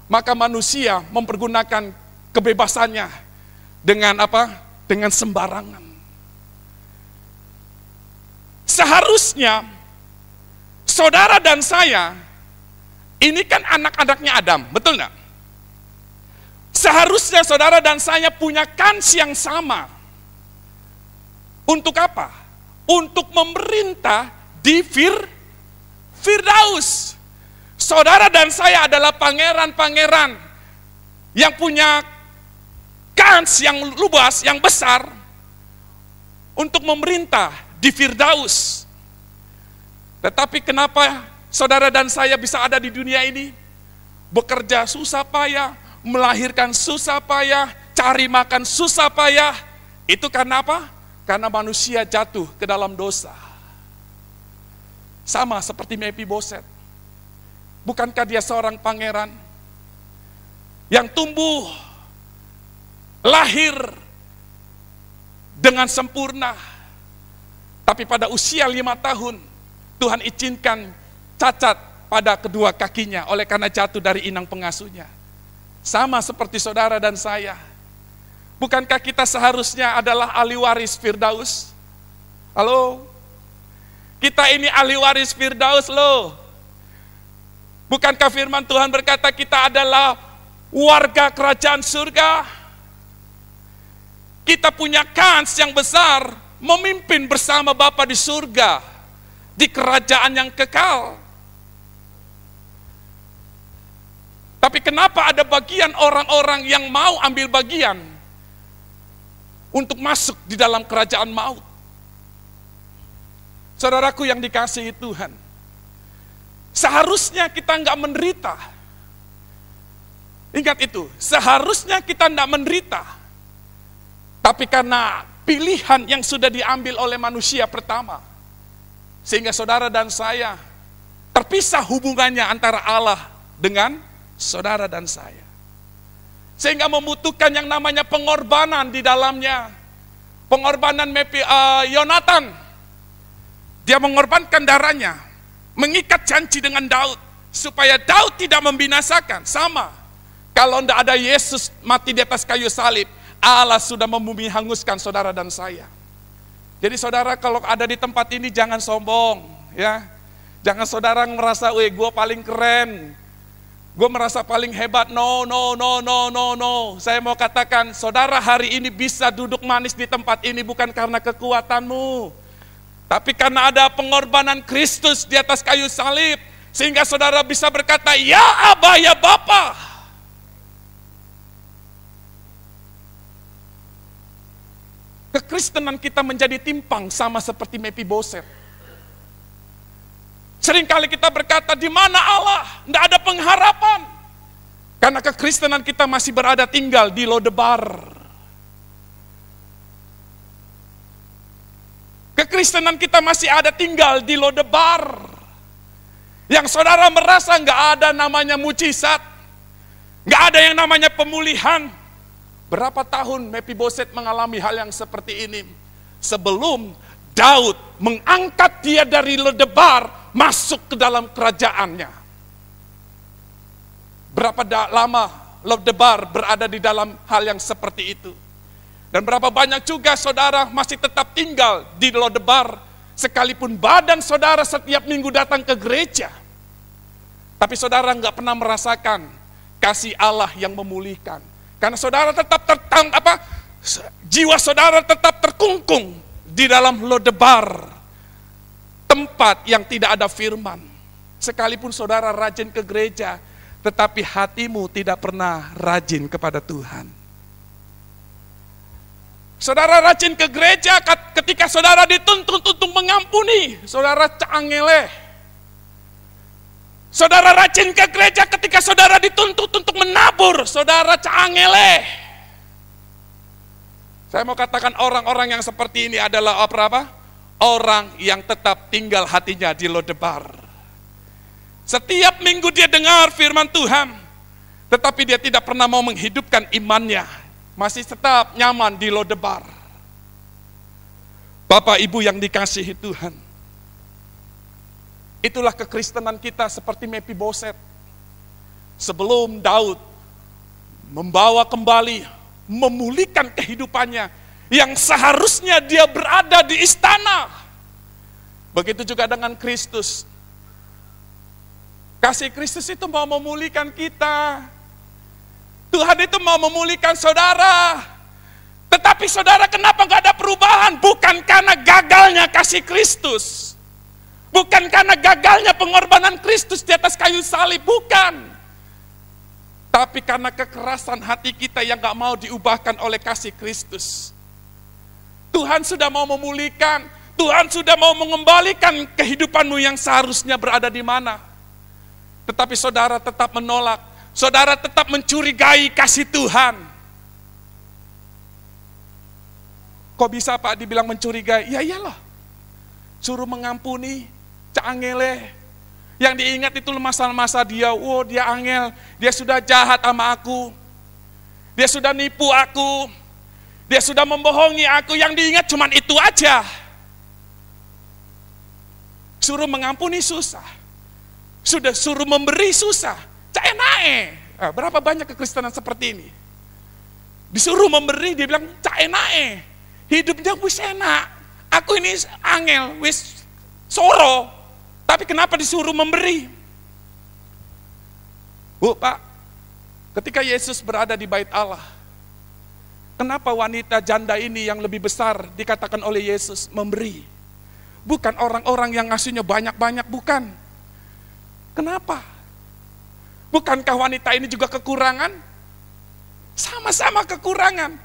maka manusia mempergunakan kebebasannya dengan apa? Dengan sembarangan. Seharusnya saudara dan saya ini kan anak-anaknya Adam, betul enggak? Seharusnya saudara dan saya punya kans yang sama. Untuk apa? Untuk memerintah di Firdaus. Saudara dan saya adalah pangeran-pangeran yang punya kans yang luas, yang besar untuk memerintah di Firdaus. Tetapi kenapa saudara dan saya bisa ada di dunia ini? Bekerja susah payah, melahirkan susah payah, cari makan susah payah. Itu karena apa? Karena manusia jatuh ke dalam dosa. Sama seperti Mephiboset. Bukankah dia seorang pangeran yang tumbuh, lahir dengan sempurna. Tapi pada usia 5 tahun, Tuhan izinkan cacat pada kedua kakinya oleh karena jatuh dari inang pengasuhnya. Sama seperti saudara dan saya. Bukankah kita seharusnya adalah ahli waris Firdaus? Halo? Kita ini ahli waris Firdaus loh. Bukankah firman Tuhan berkata kita adalah warga kerajaan surga? Kita punya kans yang besar memimpin bersama Bapa di surga, di kerajaan yang kekal. Tapi kenapa ada bagian orang-orang yang mau ambil bagian untuk masuk di dalam kerajaan maut? Saudaraku yang dikasihi Tuhan, seharusnya kita enggak menderita. Ingat itu, seharusnya kita enggak menderita. Tapi karena pilihan yang sudah diambil oleh manusia pertama, sehingga saudara dan saya terpisah hubungannya antara Allah dengan saudara dan saya. Sehingga membutuhkan yang namanya pengorbanan di dalamnya. Pengorbanan Yonatan. Dia mengorbankan darahnya, mengikat janji dengan Daud, supaya Daud tidak membinasakan. Sama, kalau tidak ada Yesus mati di atas kayu salib, Allah sudah membumi hanguskan saudara dan saya. Jadi saudara kalau ada di tempat ini jangan sombong, ya. Jangan saudara merasa, weh gue paling keren, gue merasa paling hebat. No. Saya mau katakan, saudara hari ini bisa duduk manis di tempat ini bukan karena kekuatanmu, tapi karena ada pengorbanan Kristus di atas kayu salib, sehingga saudara bisa berkata, ya Aba, ya Bapa. Kekristenan kita menjadi timpang sama seperti Mephiboset. Seringkali kita berkata, di mana Allah? Tidak ada pengharapan. Karena kekristenan kita masih berada tinggal di Lodebar. Kekristenan kita masih ada tinggal di Lodebar. Yang saudara merasa nggak ada namanya mujizat, nggak ada yang namanya pemulihan. Berapa tahun Mephiboset mengalami hal yang seperti ini sebelum Daud mengangkat dia dari Lodebar masuk ke dalam kerajaannya. Berapa lama Lodebar berada di dalam hal yang seperti itu. Dan berapa banyak juga saudara masih tetap tinggal di Lodebar, sekalipun badan saudara setiap minggu datang ke gereja. Tapi saudara nggak pernah merasakan kasih Allah yang memulihkan. Karena saudara tetap jiwa saudara tetap terkungkung di dalam Lodebar, tempat yang tidak ada firman. Sekalipun saudara rajin ke gereja, tetapi hatimu tidak pernah rajin kepada Tuhan. Saudara rajin ke gereja ketika saudara dituntut untuk mengampuni, saudara cangeleh. Saudara rajin ke gereja ketika saudara dituntut untuk menabur, saudara cangeleh. Saya mau katakan orang-orang yang seperti ini adalah apa? Orang yang tetap tinggal hatinya di Lodebar. Setiap minggu dia dengar firman Tuhan, tetapi dia tidak pernah mau menghidupkan imannya. Masih tetap nyaman di Lodebar. Bapak Ibu yang dikasihi Tuhan, itulah kekristenan kita seperti Mephiboset. Sebelum Daud membawa kembali, memulihkan kehidupannya yang seharusnya dia berada di istana. Begitu juga dengan Kristus. Kasih Kristus itu mau memulihkan kita. Tuhan itu mau memulihkan saudara. Tetapi saudara, kenapa gak ada perubahan? Bukan karena gagalnya kasih Kristus. Bukan karena gagalnya pengorbanan Kristus di atas kayu salib, bukan. Tapi karena kekerasan hati kita yang gak mau diubahkan oleh kasih Kristus. Tuhan sudah mau memulihkan, Tuhan sudah mau mengembalikan kehidupanmu yang seharusnya berada di mana. Tetapi saudara tetap menolak. Saudara tetap mencurigai kasih Tuhan. Kok bisa Pak dibilang mencurigai? Ya iyalah. Suruh mengampuni, cangeleh. Yang diingat itu masa-masa dia, dia angel, dia sudah jahat sama aku. Dia sudah nipu aku. Dia sudah membohongi aku, yang diingat cuma itu aja. Suruh mengampuni susah. Sudah suruh memberi susah. Caenae. Berapa banyak kekristenan seperti ini? Disuruh memberi, dia bilang caenae. Hidupnya wis enak. Aku ini angel, wis soro. Tapi kenapa disuruh memberi? Bu, Pak, ketika Yesus berada di bait Allah, kenapa wanita janda ini yang lebih besar dikatakan oleh Yesus memberi? Bukan orang-orang yang ngasihnya banyak-banyak, bukan. Kenapa? Bukankah wanita ini juga kekurangan? Sama-sama kekurangan.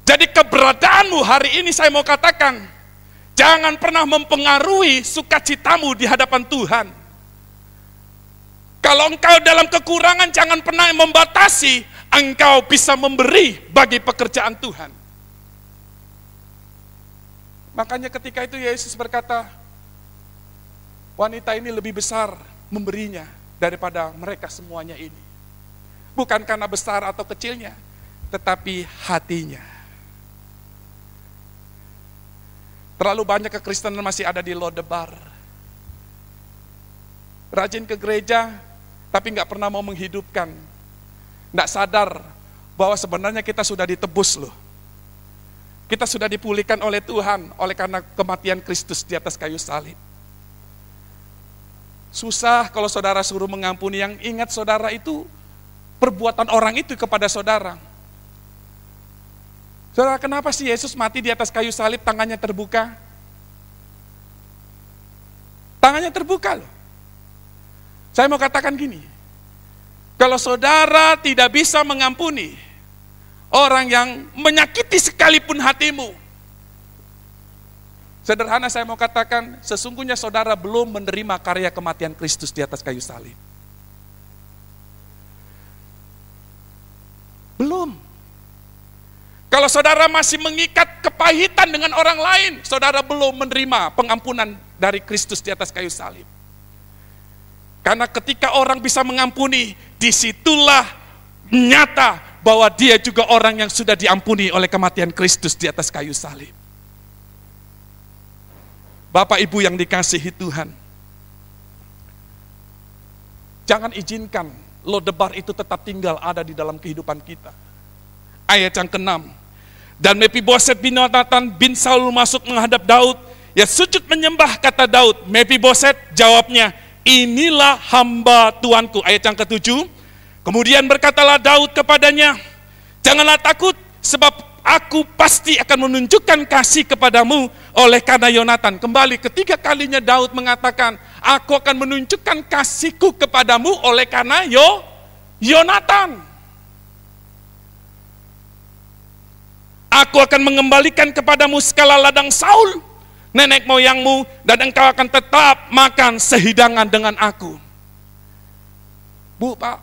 Jadi keberadaanmu hari ini saya mau katakan, jangan pernah mempengaruhi sukacitamu di hadapan Tuhan. Kalau engkau dalam kekurangan, jangan pernah membatasi engkau bisa memberi bagi pekerjaan Tuhan. Makanya ketika itu Yesus berkata, wanita ini lebih besar memberinya daripada mereka semuanya ini. Bukan karena besar atau kecilnya, tetapi hatinya. Terlalu banyak kekristenan masih ada di Lodebar. Rajin ke gereja, tapi nggak pernah mau menghidupkan. Nggak sadar bahwa sebenarnya kita sudah ditebus loh. Kita sudah dipulihkan oleh Tuhan, oleh karena kematian Kristus di atas kayu salib. Susah kalau saudara suruh mengampuni, yang ingat saudara itu perbuatan orang itu kepada saudara. Saudara, kenapa sih Yesus mati di atas kayu salib tangannya terbuka? Tangannya terbuka loh. Saya mau katakan gini, kalau saudara tidak bisa mengampuni orang yang menyakiti sekalipun hatimu, sederhana saya mau katakan, sesungguhnya saudara belum menerima karya kematian Kristus di atas kayu salib. Belum. Kalau saudara masih mengikat kepahitan dengan orang lain, saudara belum menerima pengampunan dari Kristus di atas kayu salib. Karena ketika orang bisa mengampuni, disitulah nyata bahwa dia juga orang yang sudah diampuni oleh kematian Kristus di atas kayu salib. Bapak Ibu yang dikasihi Tuhan, jangan izinkan Lodebar itu tetap tinggal ada di dalam kehidupan kita. Ayat yang ke-6, dan Mephiboset bin Yonatan bin Saul masuk menghadap Daud, ya sujud menyembah, kata Daud. Mephiboset jawabnya, inilah hamba tuanku. Ayat yang ke-7, kemudian berkatalah Daud kepadanya, janganlah takut, sebab aku pasti akan menunjukkan kasih kepadamu oleh karena Yonatan. Kembali ketiga kalinya Daud mengatakan, aku akan menunjukkan kasihku kepadamu oleh karena Yonatan. Aku akan mengembalikan kepadamu segala ladang Saul, nenek moyangmu, dan engkau akan tetap makan sehidangan dengan aku. Bu, Pak,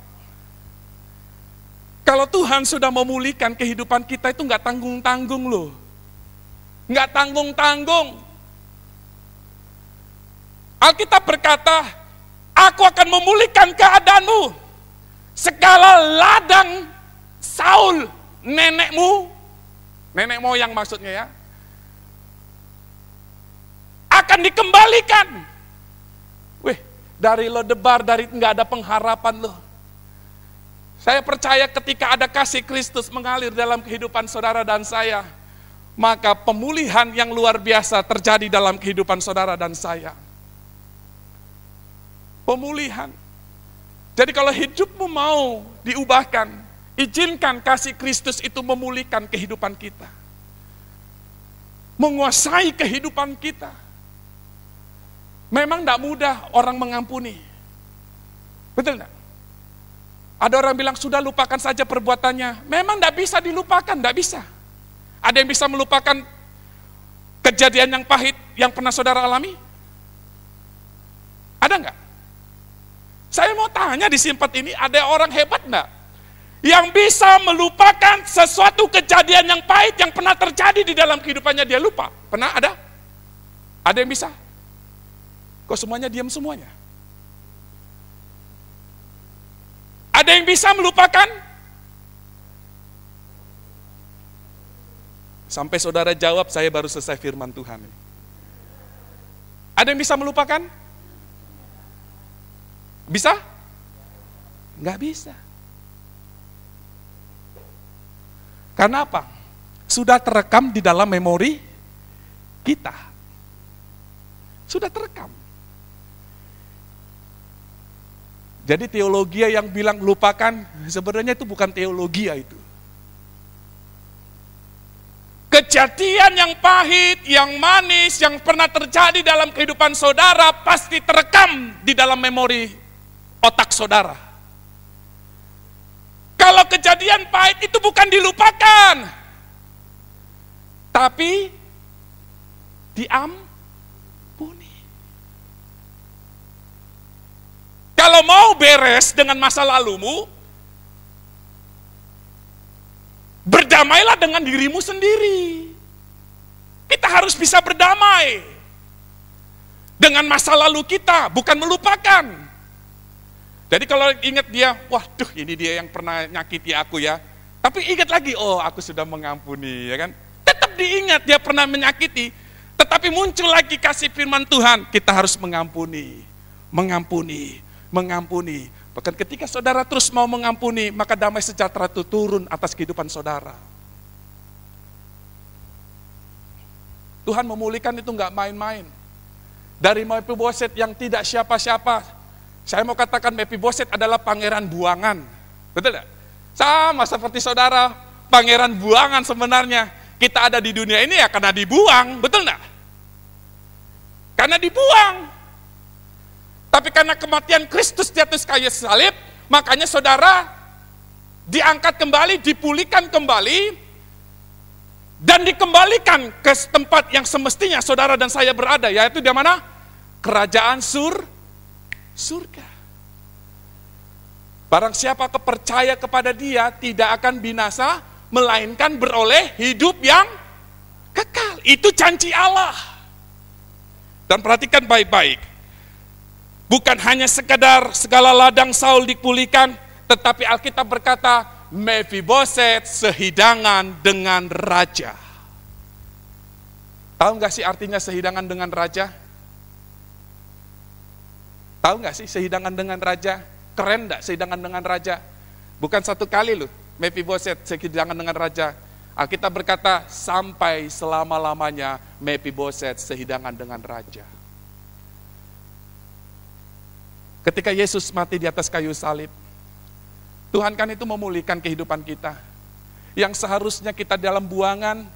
kalau Tuhan sudah memulihkan kehidupan kita itu nggak tanggung-tanggung loh. Nggak tanggung-tanggung. Alkitab berkata, aku akan memulihkan keadaanmu. Segala ladang Saul, nenekmu, nenek moyang maksudnya ya, akan dikembalikan. Wih, dari Lodebar, dari nggak ada pengharapan loh. Saya percaya ketika ada kasih Kristus mengalir dalam kehidupan saudara dan saya, maka pemulihan yang luar biasa terjadi dalam kehidupan saudara dan saya. Pemulihan. Jadi kalau hidupmu mau diubahkan, izinkan kasih Kristus itu memulihkan kehidupan kita. Menguasai kehidupan kita. Memang tidak mudah orang mengampuni. Betul tidak? Ada orang bilang, sudah lupakan saja perbuatannya. Memang tidak bisa dilupakan, tidak bisa. Ada yang bisa melupakan kejadian yang pahit yang pernah saudara alami? Ada enggak? Saya mau tanya di Simpat ini, ada orang hebat enggak? Yang bisa melupakan sesuatu kejadian yang pahit yang pernah terjadi di dalam kehidupannya, dia lupa. Pernah ada? Ada yang bisa? Kok semuanya diam semuanya? Ada yang bisa melupakan? Sampai saudara jawab, saya baru selesai firman Tuhan. Ada yang bisa melupakan? Bisa? Enggak bisa. Karena apa? Sudah terekam di dalam memori kita. Sudah terekam. Jadi teologi yang bilang lupakan, sebenarnya itu bukan teologi itu. Kejadian yang pahit, yang manis, yang pernah terjadi dalam kehidupan saudara, pasti terekam di dalam memori otak saudara. Kalau kejadian pahit itu bukan dilupakan, tapi diampuni. Kalau mau beres dengan masa lalumu, berdamailah dengan dirimu sendiri. Kita harus bisa berdamai dengan masa lalu kita, bukan melupakan. Jadi kalau ingat dia, waduh ini dia yang pernah nyakiti aku ya. Tapi ingat lagi, oh aku sudah mengampuni, ya kan? Tetap diingat dia pernah menyakiti, tetapi muncul lagi kasih firman Tuhan, kita harus mengampuni, mengampuni. Mengampuni. Bahkan ketika saudara terus mau mengampuni, maka damai sejahtera itu turun atas kehidupan saudara. Tuhan memulihkan itu enggak main-main. Dari Mephiboset yang tidak siapa-siapa, saya mau katakan Mephiboset adalah pangeran buangan. Betul tidak? Sama seperti saudara, pangeran buangan sebenarnya. Kita ada di dunia ini ya karena dibuang, betul tidak? Karena dibuang. Tapi karena kematian Kristus di atas kayu salib, makanya saudara diangkat kembali, dipulihkan kembali, dan dikembalikan ke tempat yang semestinya saudara dan saya berada, yaitu di mana? Kerajaan surga. Barang siapa percaya kepada dia, tidak akan binasa, melainkan beroleh hidup yang kekal. Itu janji Allah. Dan perhatikan baik-baik. Bukan hanya sekedar segala ladang Saul dipulihkan, tetapi Alkitab berkata, Mephiboset sehidangan dengan raja. Tahu nggak sih artinya sehidangan dengan raja? Tahu nggak sih sehidangan dengan raja? Keren nggak sehidangan dengan raja? Bukan satu kali loh, Mephiboset sehidangan dengan raja. Alkitab berkata, sampai selama-lamanya Mephiboset sehidangan dengan raja. Ketika Yesus mati di atas kayu salib, Tuhan kan itu memulihkan kehidupan kita. Yang seharusnya kita dalam buangan,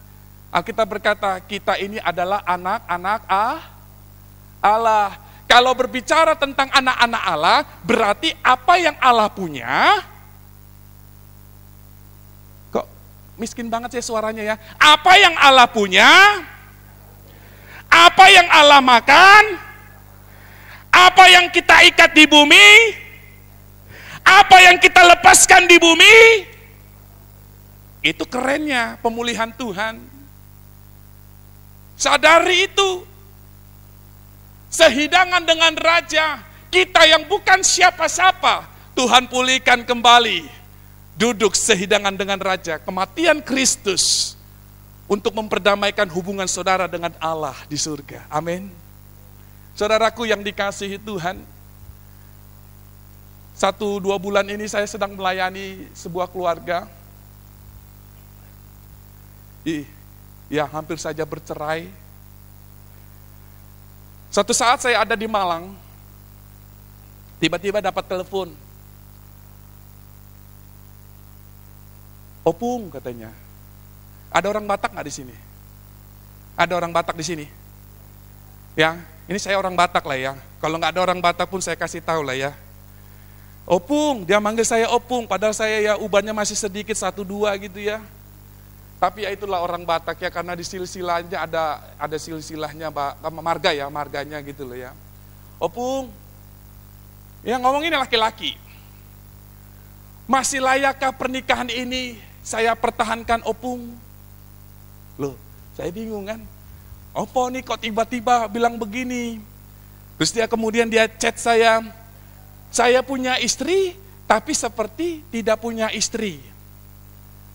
Alkitab berkata, kita ini adalah anak-anak Allah. Kalau berbicara tentang anak-anak Allah, berarti apa yang Allah punya, kok miskin banget sih suaranya ya. Apa yang Allah punya, apa yang Allah makan, apa yang kita ikat di bumi, apa yang kita lepaskan di bumi, itu kerennya pemulihan Tuhan. Sadari itu. Sehidangan dengan raja, kita yang bukan siapa-siapa, Tuhan pulihkan kembali. Duduk sehidangan dengan raja, kematian Kristus untuk memperdamaikan hubungan saudara dengan Allah di surga. Amin. Saudaraku yang dikasihi Tuhan, 1-2 bulan ini saya sedang melayani sebuah keluarga. Ya hampir saja bercerai. Suatu saat saya ada di Malang, tiba-tiba dapat telepon. Opung katanya, ada orang Batak nggak di sini? Ada orang Batak di sini? Ya, ini saya orang Batak lah ya. Kalau nggak ada orang Batak pun saya kasih tahu lah ya. Opung, dia manggil saya Opung, padahal saya ya ubannya masih sedikit 1-2 gitu ya. Tapi ya itulah orang Batak ya, karena di silsilahnya ada silsilahnya marga ya, marganya gitu loh ya. Opung, yang ngomong ini laki-laki. Masih layakkah pernikahan ini saya pertahankan Opung? Loh, saya bingung kan. Opo nih kok tiba-tiba bilang begini. Terus kemudian dia chat saya punya istri tapi seperti tidak punya istri.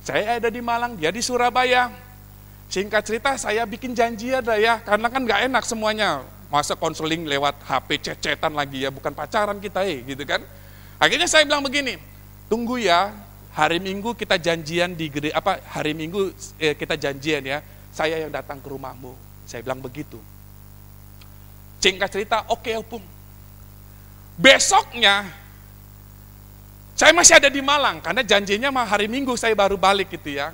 Saya ada di Malang, dia di Surabaya. Singkat cerita saya bikin janjian dah ya, karena kan gak enak semuanya. Masa konseling lewat HP cecetan lagi ya, bukan pacaran kita gitu kan. Akhirnya saya bilang begini, tunggu ya, hari Minggu kita janjian di hari Minggu kita janjian ya, saya yang datang ke rumahmu. Saya bilang begitu. Singkat cerita, oke Opung. Besoknya, saya masih ada di Malang, karena janjinya mah hari Minggu saya baru balik gitu ya.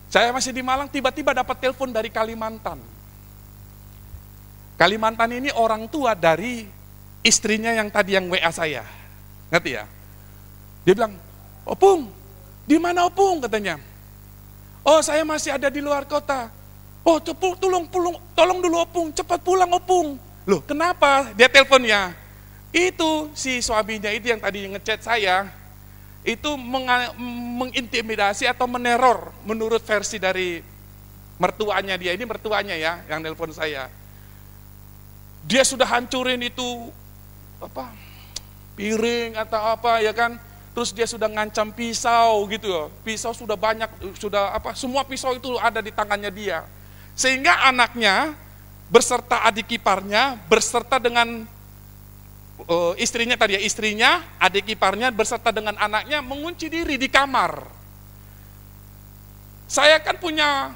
Saya masih di Malang, tiba-tiba dapat telepon dari Kalimantan. Kalimantan ini orang tua dari istrinya yang tadi yang WA saya. Ngerti ya? Dia bilang, Opung, di mana Opung katanya? Oh saya masih ada di luar kota. Oh tolong dulu Opung, cepat pulang Opung. Loh kenapa? Dia teleponnya. Itu si suaminya itu yang tadi ngechat saya, itu mengintimidasi atau meneror menurut versi dari mertuanya dia. Ini mertuanya ya, yang nelpon saya. Dia sudah hancurin itu piring atau apa ya kan. Terus dia sudah ngancam pisau gitu loh. Pisau sudah banyak, semua pisau itu ada di tangannya dia. Sehingga anaknya berserta adik iparnya, berserta dengan istrinya tadi ya, istrinya, adik iparnya berserta dengan anaknya mengunci diri di kamar. Saya kan punya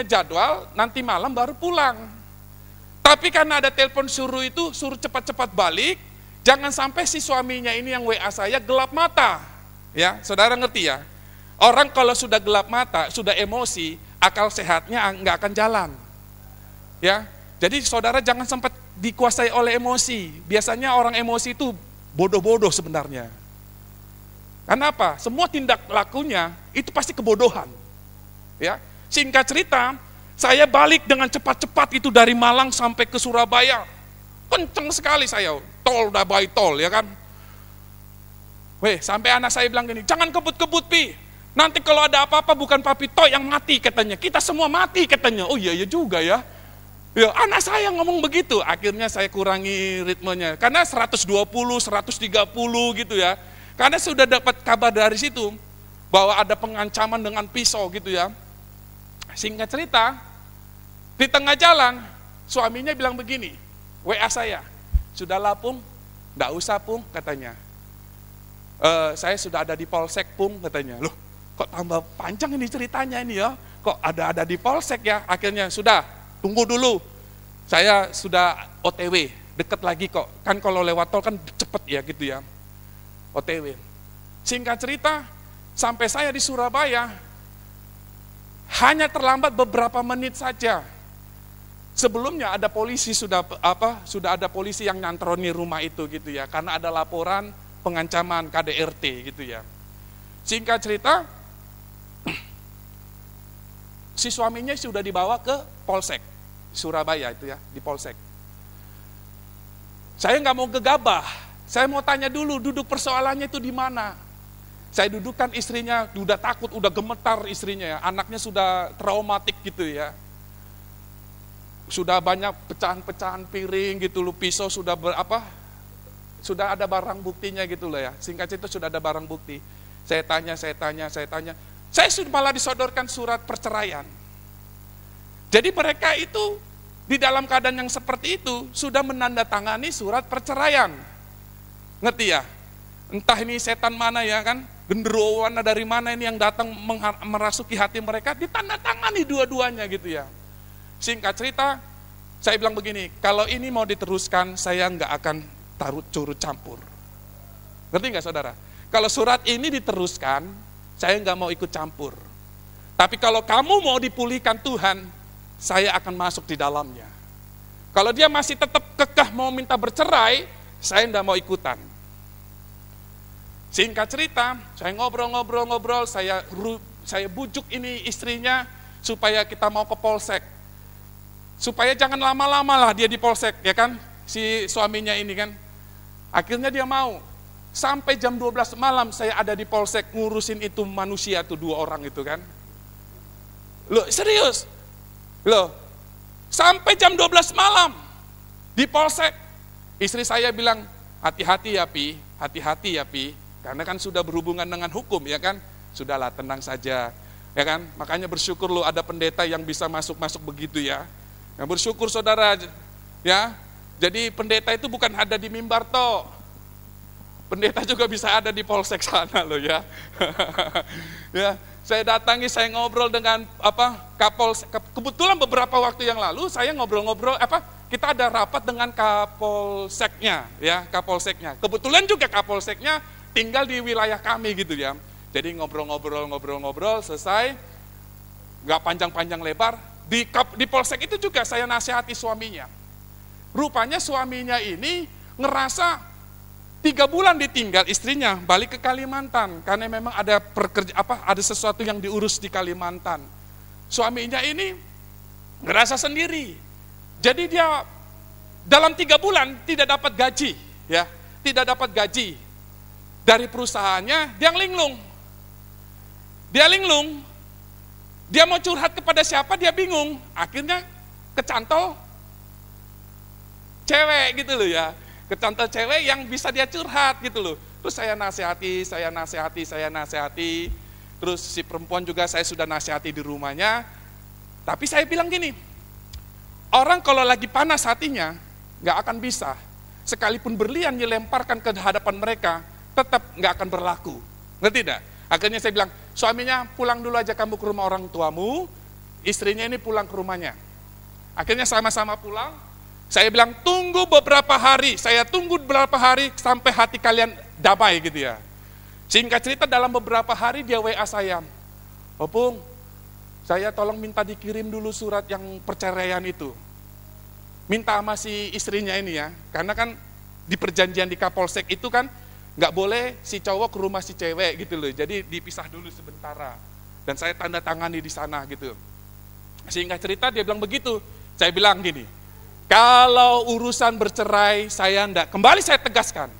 jadwal nanti malam baru pulang. Tapi karena ada telepon suruh cepat-cepat balik, jangan sampai si suaminya ini yang WA saya gelap mata. Ya, saudara ngerti ya? Orang kalau sudah gelap mata, sudah emosi, akal sehatnya nggak akan jalan. Ya, jadi saudara jangan sempat dikuasai oleh emosi. Biasanya orang emosi itu bodoh-bodoh sebenarnya. Karena apa? Semua tindak lakunya itu pasti kebodohan. Ya, singkat cerita, saya balik dengan cepat-cepat itu dari Malang sampai ke Surabaya. Kenceng sekali saya, tol udah by tol ya kan. Sampai anak saya bilang gini, jangan kebut-kebut Pi. Nanti kalau ada apa-apa bukan Papi Toy yang mati katanya. Kita semua mati katanya. Oh iya juga ya. Ya, anak saya ngomong begitu, akhirnya saya kurangi ritmenya. Karena 120, 130 gitu ya. Karena sudah dapat kabar dari situ, bahwa ada pengancaman dengan pisau gitu ya. Singkat cerita, di tengah jalan, suaminya bilang begini, WA saya, "Sudahlah Pung, enggak usah Pung," katanya. "Saya sudah ada di Polsek Pung," katanya. Loh, kok tambah panjang ini ceritanya ini ya? Kok ada di Polsek ya? Akhirnya, "Sudah, tunggu dulu, saya sudah OTW, deket lagi kok. Kan kalau lewat tol kan cepet ya gitu ya, OTW." Singkat cerita, sampai saya di Surabaya, hanya terlambat beberapa menit saja. Sebelumnya ada polisi sudah ada polisi yang nyantroni rumah itu gitu ya, karena ada laporan pengancaman KDRT gitu ya. Singkat cerita, si suaminya sudah dibawa ke Polsek Surabaya itu ya, di Polsek. Saya nggak mau gegabah, saya mau tanya dulu duduk persoalannya itu di mana. Saya dudukkan istrinya, udah takut, udah gemetar istrinya ya, anaknya sudah traumatik gitu ya. Sudah banyak pecahan-pecahan piring gitu loh, pisau sudah sudah ada barang buktinya gitu loh ya. Singkat cerita sudah ada barang bukti. Saya tanya. Saya sudah malah disodorkan surat perceraian. Jadi mereka itu di dalam keadaan yang seperti itu sudah menandatangani surat perceraian. Ngerti ya? Entah ini setan mana ya kan, genderuwo dari mana ini yang datang merasuki hati mereka, ditandatangani dua-duanya gitu ya. Singkat cerita, saya bilang begini, kalau ini mau diteruskan, saya nggak akan turut campur. Ngerti nggak saudara? Kalau surat ini diteruskan, saya nggak mau ikut campur. Tapi kalau kamu mau dipulihkan Tuhan, saya akan masuk di dalamnya. Kalau dia masih tetap kekeh mau minta bercerai, saya nggak mau ikutan. Singkat cerita, saya ngobrol, saya bujuk ini istrinya supaya kita mau ke Polsek. Supaya jangan lama-lama lah dia di Polsek, ya kan, si suaminya ini kan. Akhirnya dia mau. Sampai jam 12 malam saya ada di Polsek ngurusin itu manusia tuh 2 orang itu kan. Loh, serius? Loh, sampai jam 12 malam di Polsek. Istri saya bilang, hati-hati ya Pi, hati-hati ya Pi. Karena kan sudah berhubungan dengan hukum ya kan. Sudahlah, tenang saja. Ya kan? Makanya bersyukur lo ada pendeta yang bisa masuk-masuk begitu ya. Yang bersyukur saudara ya. Jadi pendeta itu bukan ada di mimbar toh. Pendeta juga bisa ada di Polsek sana loh ya. Ya, saya datangi, saya ngobrol dengan Kapolsek. Kebetulan beberapa waktu yang lalu saya ngobrol-ngobrol kita ada rapat dengan Kapolseknya ya, Kapolseknya. Kebetulan juga Kapolseknya tinggal di wilayah kami gitu ya. Jadi ngobrol-ngobrol selesai. Enggak panjang-panjang lebar. Di Polsek itu juga saya nasihati suaminya. Rupanya suaminya ini ngerasa 3 bulan ditinggal istrinya balik ke Kalimantan karena memang ada ada sesuatu yang diurus di Kalimantan. Suaminya ini ngerasa sendiri. Jadi dia dalam 3 bulan tidak dapat gaji, ya, tidak dapat gaji dari perusahaannya. Dia linglung. Dia mau curhat kepada siapa dia bingung. Akhirnya kecantol cewek gitu loh ya. Kecantol cewek yang bisa dia curhat gitu loh. Terus saya nasihati. Terus si perempuan juga saya sudah nasihati di rumahnya. Tapi saya bilang gini, orang kalau lagi panas hatinya, gak akan bisa. Sekalipun berlian dilemparkan ke hadapan mereka, tetap gak akan berlaku. Ngerti tidak? Akhirnya saya bilang, suaminya pulang dulu aja kamu ke rumah orang tuamu, istrinya ini pulang ke rumahnya. Akhirnya sama-sama pulang. Saya bilang, tunggu beberapa hari, sampai hati kalian damai gitu ya. Singkat cerita dalam beberapa hari dia WA saya, Opung, saya tolong minta dikirim dulu surat yang perceraian itu. Minta sama si istrinya ini ya, karena kan di perjanjian di Kapolsek itu kan, nggak boleh si cowok ke rumah si cewek gitu loh, jadi dipisah dulu sementara. Dan saya tanda tangani di sana gitu. Singkat cerita dia bilang begitu, saya bilang gini, kalau urusan bercerai saya enggak, kembali saya tegaskan.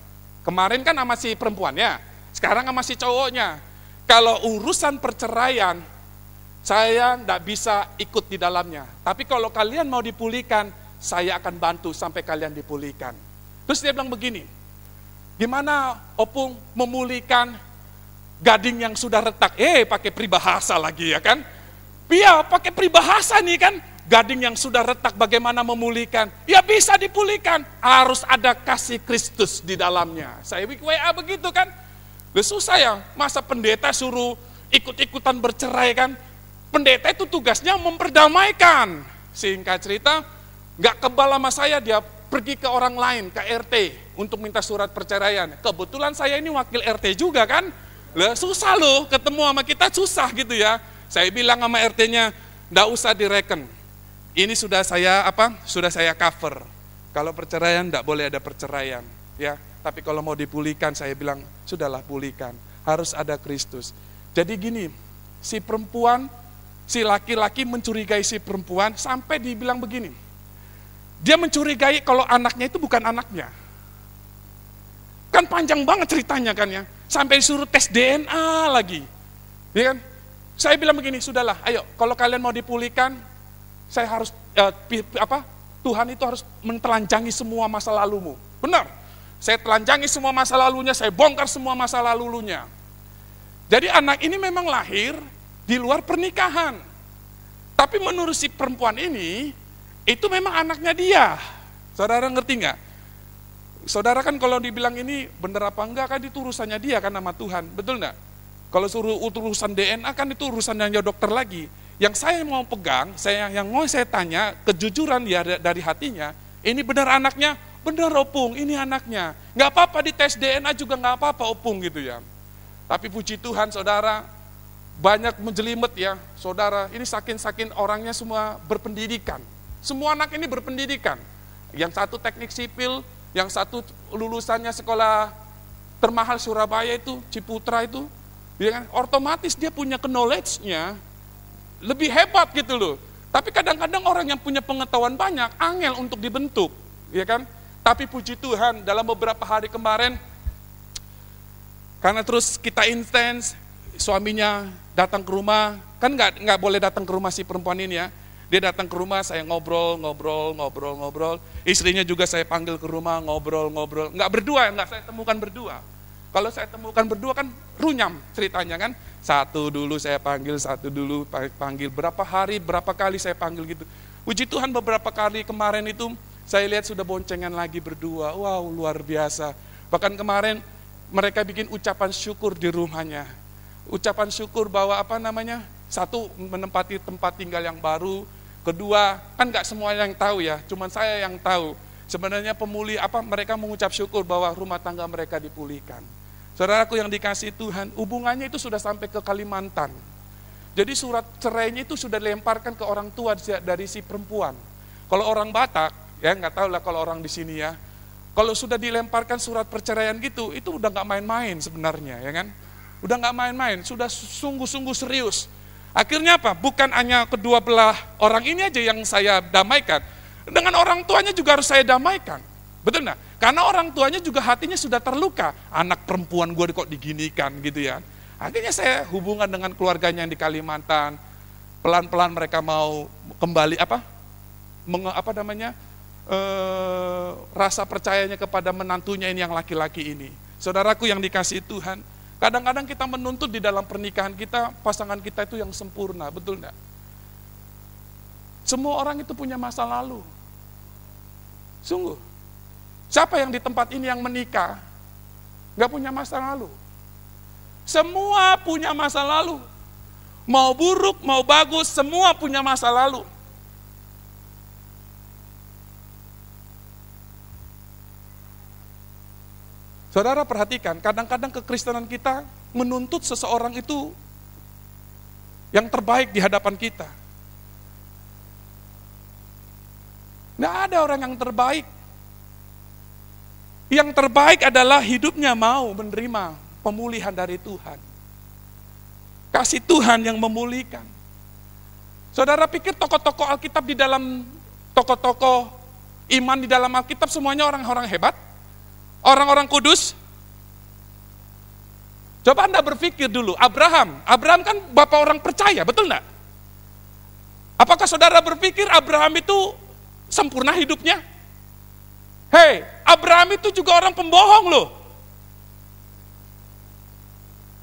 Kemarin kan sama si perempuannya, sekarang sama si cowoknya. Kalau urusan perceraian, saya tidak bisa ikut di dalamnya. Tapi kalau kalian mau dipulihkan, saya akan bantu sampai kalian dipulihkan. Terus dia bilang begini, gimana Opung memulihkan gading yang sudah retak? Pakai peribahasa lagi ya kan? Iya, pakai peribahasa nih kan. Gading yang sudah retak bagaimana memulihkan? Ya bisa dipulihkan. Harus ada kasih Kristus di dalamnya. Saya WA begitu kan. Susah ya, masa pendeta suruh ikut-ikutan bercerai kan. Pendeta itu tugasnya memperdamaikan. Singkat cerita, gak kebal sama saya, dia pergi ke orang lain, ke RT, untuk minta surat perceraian. Kebetulan saya ini wakil RT juga kan. Susah loh, ketemu sama kita susah gitu ya. Saya bilang sama RT-nya, gak usah direken. Ini sudah saya cover. Kalau perceraian tidak boleh ada perceraian, ya. Tapi kalau mau dipulihkan, saya bilang sudahlah pulihkan. Harus ada Kristus. Jadi gini, si perempuan, si laki-laki mencurigai si perempuan sampai dibilang begini. Dia mencurigai kalau anaknya itu bukan anaknya. Kan panjang banget ceritanya kan ya. Sampai disuruh tes DNA lagi, ya kan? Saya bilang begini, sudahlah, ayo kalau kalian mau dipulihkan, saya harus Tuhan itu harus mentelanjangi semua masa lalumu. Benar. Saya telanjangi semua masa lalunya, saya bongkar semua masa lalunya. Jadi anak ini memang lahir di luar pernikahan. Tapi menurut si perempuan ini, itu memang anaknya dia. Saudara ngerti nggak? Saudara kan kalau dibilang ini benar apa enggak kan itu urusannya dia kan sama Tuhan. Betul nggak? Kalau suruh urusan DNA kan itu urusannya dokter lagi. Yang saya mau pegang, yang mau saya tanya, kejujuran dia dari hatinya, ini benar anaknya? Benar Opung, ini anaknya. Nggak apa-apa di tes DNA juga nggak apa-apa Opung gitu ya. Tapi puji Tuhan saudara, banyak menjelimet ya saudara, ini saking orangnya semua berpendidikan. Semua anak ini berpendidikan. Yang satu teknik sipil, yang satu lulusannya sekolah termahal Surabaya itu, Ciputra itu, ya kan? Otomatis dia punya knowledge-nya, lebih hebat gitu loh. Tapi kadang-kadang orang yang punya pengetahuan banyak, angel untuk dibentuk, ya kan? Tapi puji Tuhan, dalam beberapa hari kemarin, karena terus kita intens, suaminya datang ke rumah, kan nggak boleh datang ke rumah si perempuan ini ya. Dia datang ke rumah, saya ngobrol. Istrinya juga saya panggil ke rumah, ngobrol. Nggak berdua, nggak saya temukan berdua. Kalau saya temukan berdua kan runyam ceritanya kan. Satu dulu saya panggil, berapa hari, berapa kali saya panggil gitu. Puji Tuhan beberapa kali kemarin itu saya lihat sudah boncengan lagi berdua. Wow, luar biasa. Bahkan kemarin mereka bikin ucapan syukur di rumahnya. Ucapan syukur bahwa satu menempati tempat tinggal yang baru. Kedua, kan nggak semua yang tahu ya, cuman saya yang tahu. Sebenarnya mereka mengucap syukur bahwa rumah tangga mereka dipulihkan. Saudaraku yang dikasihi Tuhan, hubungannya itu sudah sampai ke Kalimantan. Jadi surat cerainya itu sudah dilemparkan ke orang tua dari si perempuan. Kalau orang Batak, ya nggak tahu lah kalau orang di sini ya. Kalau sudah dilemparkan surat perceraian gitu, itu udah nggak main-main sebenarnya, ya kan? Udah nggak main-main, sudah sungguh-sungguh serius. Akhirnya apa? Bukan hanya kedua belah orang ini aja yang saya damaikan, dengan orang tuanya juga harus saya damaikan. Betul nggak? Karena orang tuanya juga hatinya sudah terluka. Anak perempuan gue kok diginikan gitu ya. Akhirnya saya hubungan dengan keluarganya yang di Kalimantan. Pelan-pelan mereka mau kembali rasa percayanya kepada menantunya ini yang laki-laki ini. Saudaraku yang dikasihi Tuhan, kadang-kadang kita menuntut di dalam pernikahan kita, pasangan kita itu yang sempurna, betul enggak? Semua orang itu punya masa lalu. Sungguh. Siapa yang di tempat ini yang menikah, enggak punya masa lalu? Semua punya masa lalu. Mau buruk, mau bagus, semua punya masa lalu. Saudara perhatikan, kadang-kadang kekristenan kita menuntut seseorang itu yang terbaik di hadapan kita. Nggak ada orang yang terbaik. Yang terbaik adalah hidupnya mau menerima pemulihan dari Tuhan. Kasih Tuhan yang memulihkan. Saudara pikir tokoh-tokoh Alkitab di dalam, tokoh-tokoh iman di dalam Alkitab semuanya orang-orang hebat? Orang-orang kudus? Coba Anda berpikir dulu, Abraham kan bapak orang percaya, betul enggak? Apakah saudara berpikir Abraham itu sempurna hidupnya? Hei, Abraham itu juga orang pembohong loh.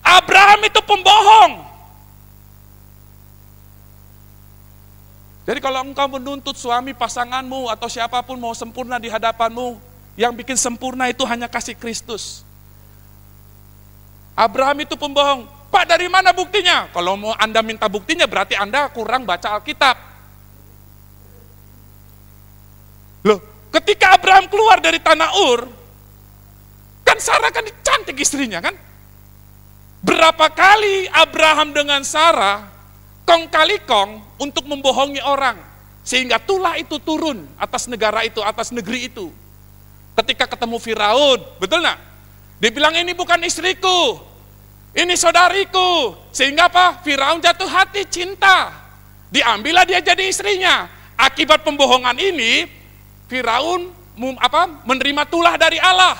Abraham itu pembohong. Jadi kalau engkau menuntut suami pasanganmu atau siapapun mau sempurna di hadapanmu, yang bikin sempurna itu hanya kasih Kristus. Abraham itu pembohong. Pak, dari mana buktinya? Kalau mau Anda minta buktinya berarti Anda kurang baca Alkitab. Loh, ketika Abraham keluar dari tanah Ur, kan Sarah kan cantik istrinya kan? Berapa kali Abraham dengan Sarah kong kali kong untuk membohongi orang, sehingga tulah itu turun atas negara itu, atas negeri itu. Ketika ketemu Firaun, betul nggak? Dia bilang ini bukan istriku, ini saudariku. Sehingga apa? Firaun jatuh hati cinta, diambillah dia jadi istrinya. Akibat pembohongan ini, Firaun menerima tulah dari Allah.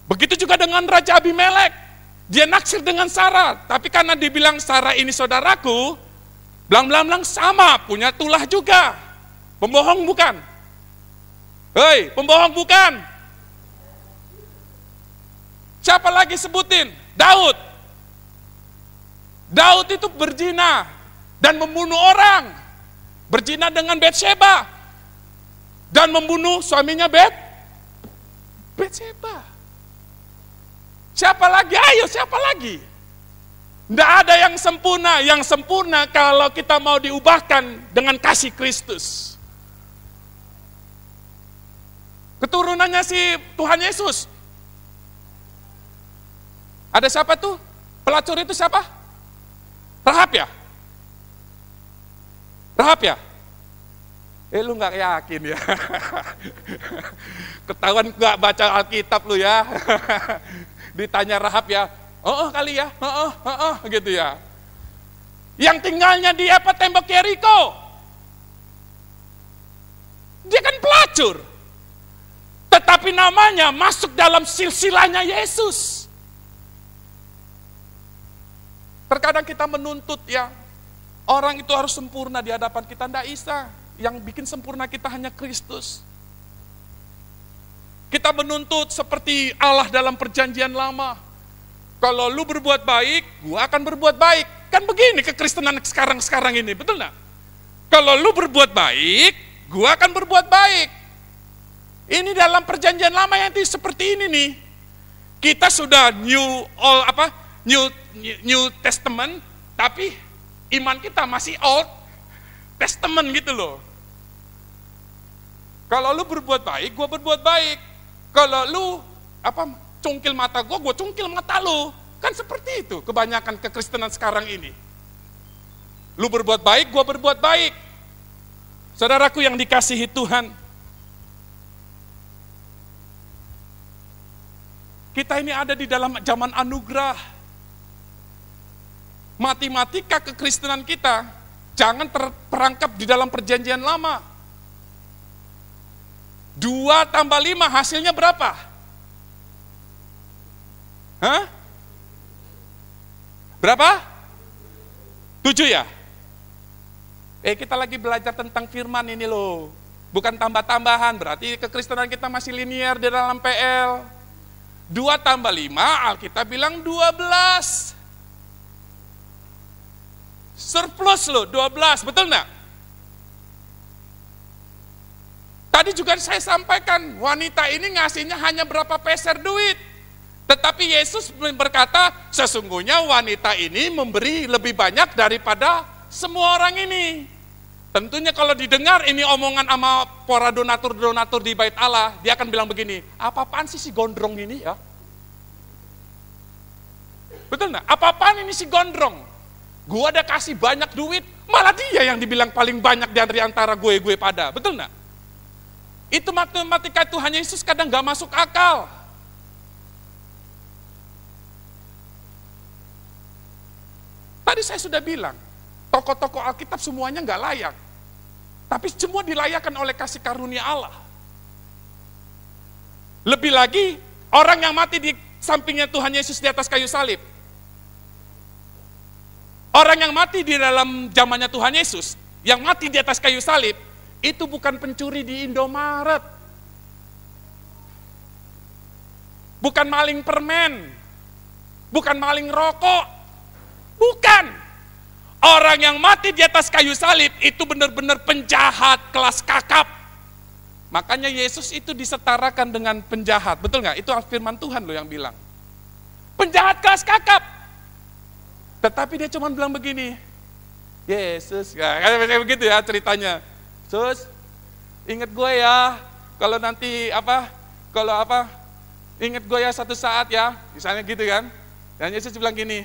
Begitu juga dengan Raja Abimelek. Dia naksir dengan Sarah, tapi karena dibilang Sarah ini saudaraku, belang-belang sama, punya tulah juga. Pembohong bukan? Hei, pembohong bukan? Siapa lagi sebutin? Daud. Daud itu berzina dan membunuh orang. Berzina dengan Batsheba dan membunuh suaminya Batsheba. Siapa lagi? Ayo, siapa lagi? Tidak ada yang sempurna. Yang sempurna kalau kita mau diubahkan dengan kasih Kristus. Keturunannya si Tuhan Yesus. Ada siapa tuh? Pelacur itu siapa? Rahab ya? Rahab ya? Lu nggak yakin ya? Ketahuan nggak baca Alkitab lu ya? Ditanya Rahab ya, kali ya, gitu ya. Yang tinggalnya di tembok Yeriko. Dia kan pelacur. Tetapi namanya masuk dalam silsilahnya Yesus. Terkadang kita menuntut ya, orang itu harus sempurna di hadapan kita, tidak bisa. Yang bikin sempurna kita hanya Kristus. Kita menuntut seperti Allah dalam perjanjian lama. Kalau lu berbuat baik, gua akan berbuat baik. Kan begini kekristenan sekarang ini, betul nggak? Kalau lu berbuat baik, gua akan berbuat baik. Ini dalam perjanjian lama yang seperti ini nih. Kita sudah New Testament, tapi iman kita masih Old Testament gitu loh. Kalau lu berbuat baik, gua berbuat baik. Kalau lu cungkil mata gue cungkil mata lu. Kan seperti itu kebanyakan kekristenan sekarang ini. Lu berbuat baik, gue berbuat baik. Saudaraku yang dikasihi Tuhan, kita ini ada di dalam zaman anugerah. Matematika kekristenan kita jangan terperangkap di dalam perjanjian lama. 2 tambah 5 hasilnya berapa? Hah? Berapa? 7 ya? Kita lagi belajar tentang firman ini loh. Bukan tambah-tambahan, berarti kekristenan kita masih linear di dalam PL. 2 tambah 5, Alkitab bilang 12. Surplus loh, 12, betul enggak? Tadi juga saya sampaikan, wanita ini ngasihnya hanya berapa peser duit. Tetapi Yesus berkata, sesungguhnya wanita ini memberi lebih banyak daripada semua orang ini. Tentunya kalau didengar ini omongan sama para donatur-donatur di bait Allah, dia akan bilang begini, apa-apaan sih si gondrong ini ya? Betul nggak? Apa-apaan ini si gondrong? Gua udah kasih banyak duit, malah dia yang dibilang paling banyak dari antara gue pada. Betul nggak? Itu matematika Tuhan Yesus kadang gak masuk akal. Tadi saya sudah bilang, tokoh-tokoh Alkitab semuanya gak layak. Tapi semua dilayakkan oleh kasih karunia Allah. Lebih lagi, orang yang mati di sampingnya Tuhan Yesus di atas kayu salib. Orang yang mati di dalam zamannya Tuhan Yesus, yang mati di atas kayu salib, itu bukan pencuri di Indomaret. Bukan maling permen. Bukan maling rokok. Bukan. Orang yang mati di atas kayu salib itu benar-benar penjahat kelas kakap. Makanya Yesus itu disetarakan dengan penjahat. Betul nggak? Itu firman Tuhan loh yang bilang. Penjahat kelas kakap. Tetapi dia cuma bilang begini, Yesus, kayak begitu ya ceritanya. Sus, ingat gue ya, kalau nanti ingat gue ya satu saat ya, misalnya gitu kan. Dan Yesus bilang gini,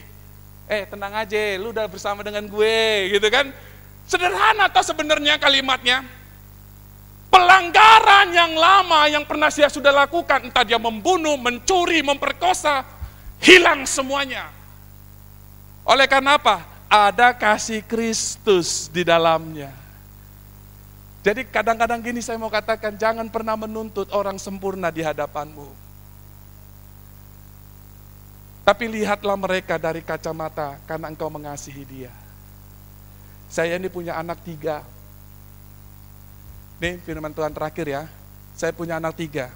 tenang aja, lu udah bersama dengan gue, gitu kan. Sederhana toh sebenarnya kalimatnya. Pelanggaran yang lama yang pernah dia sudah lakukan, entah dia membunuh, mencuri, memperkosa, hilang semuanya. Oleh karena apa? Ada kasih Kristus di dalamnya. Jadi kadang-kadang gini saya mau katakan, jangan pernah menuntut orang sempurna di hadapanmu. Tapi lihatlah mereka dari kacamata karena engkau mengasihi dia. Saya ini punya anak 3. Nih firman Tuhan terakhir ya. Saya punya anak 3.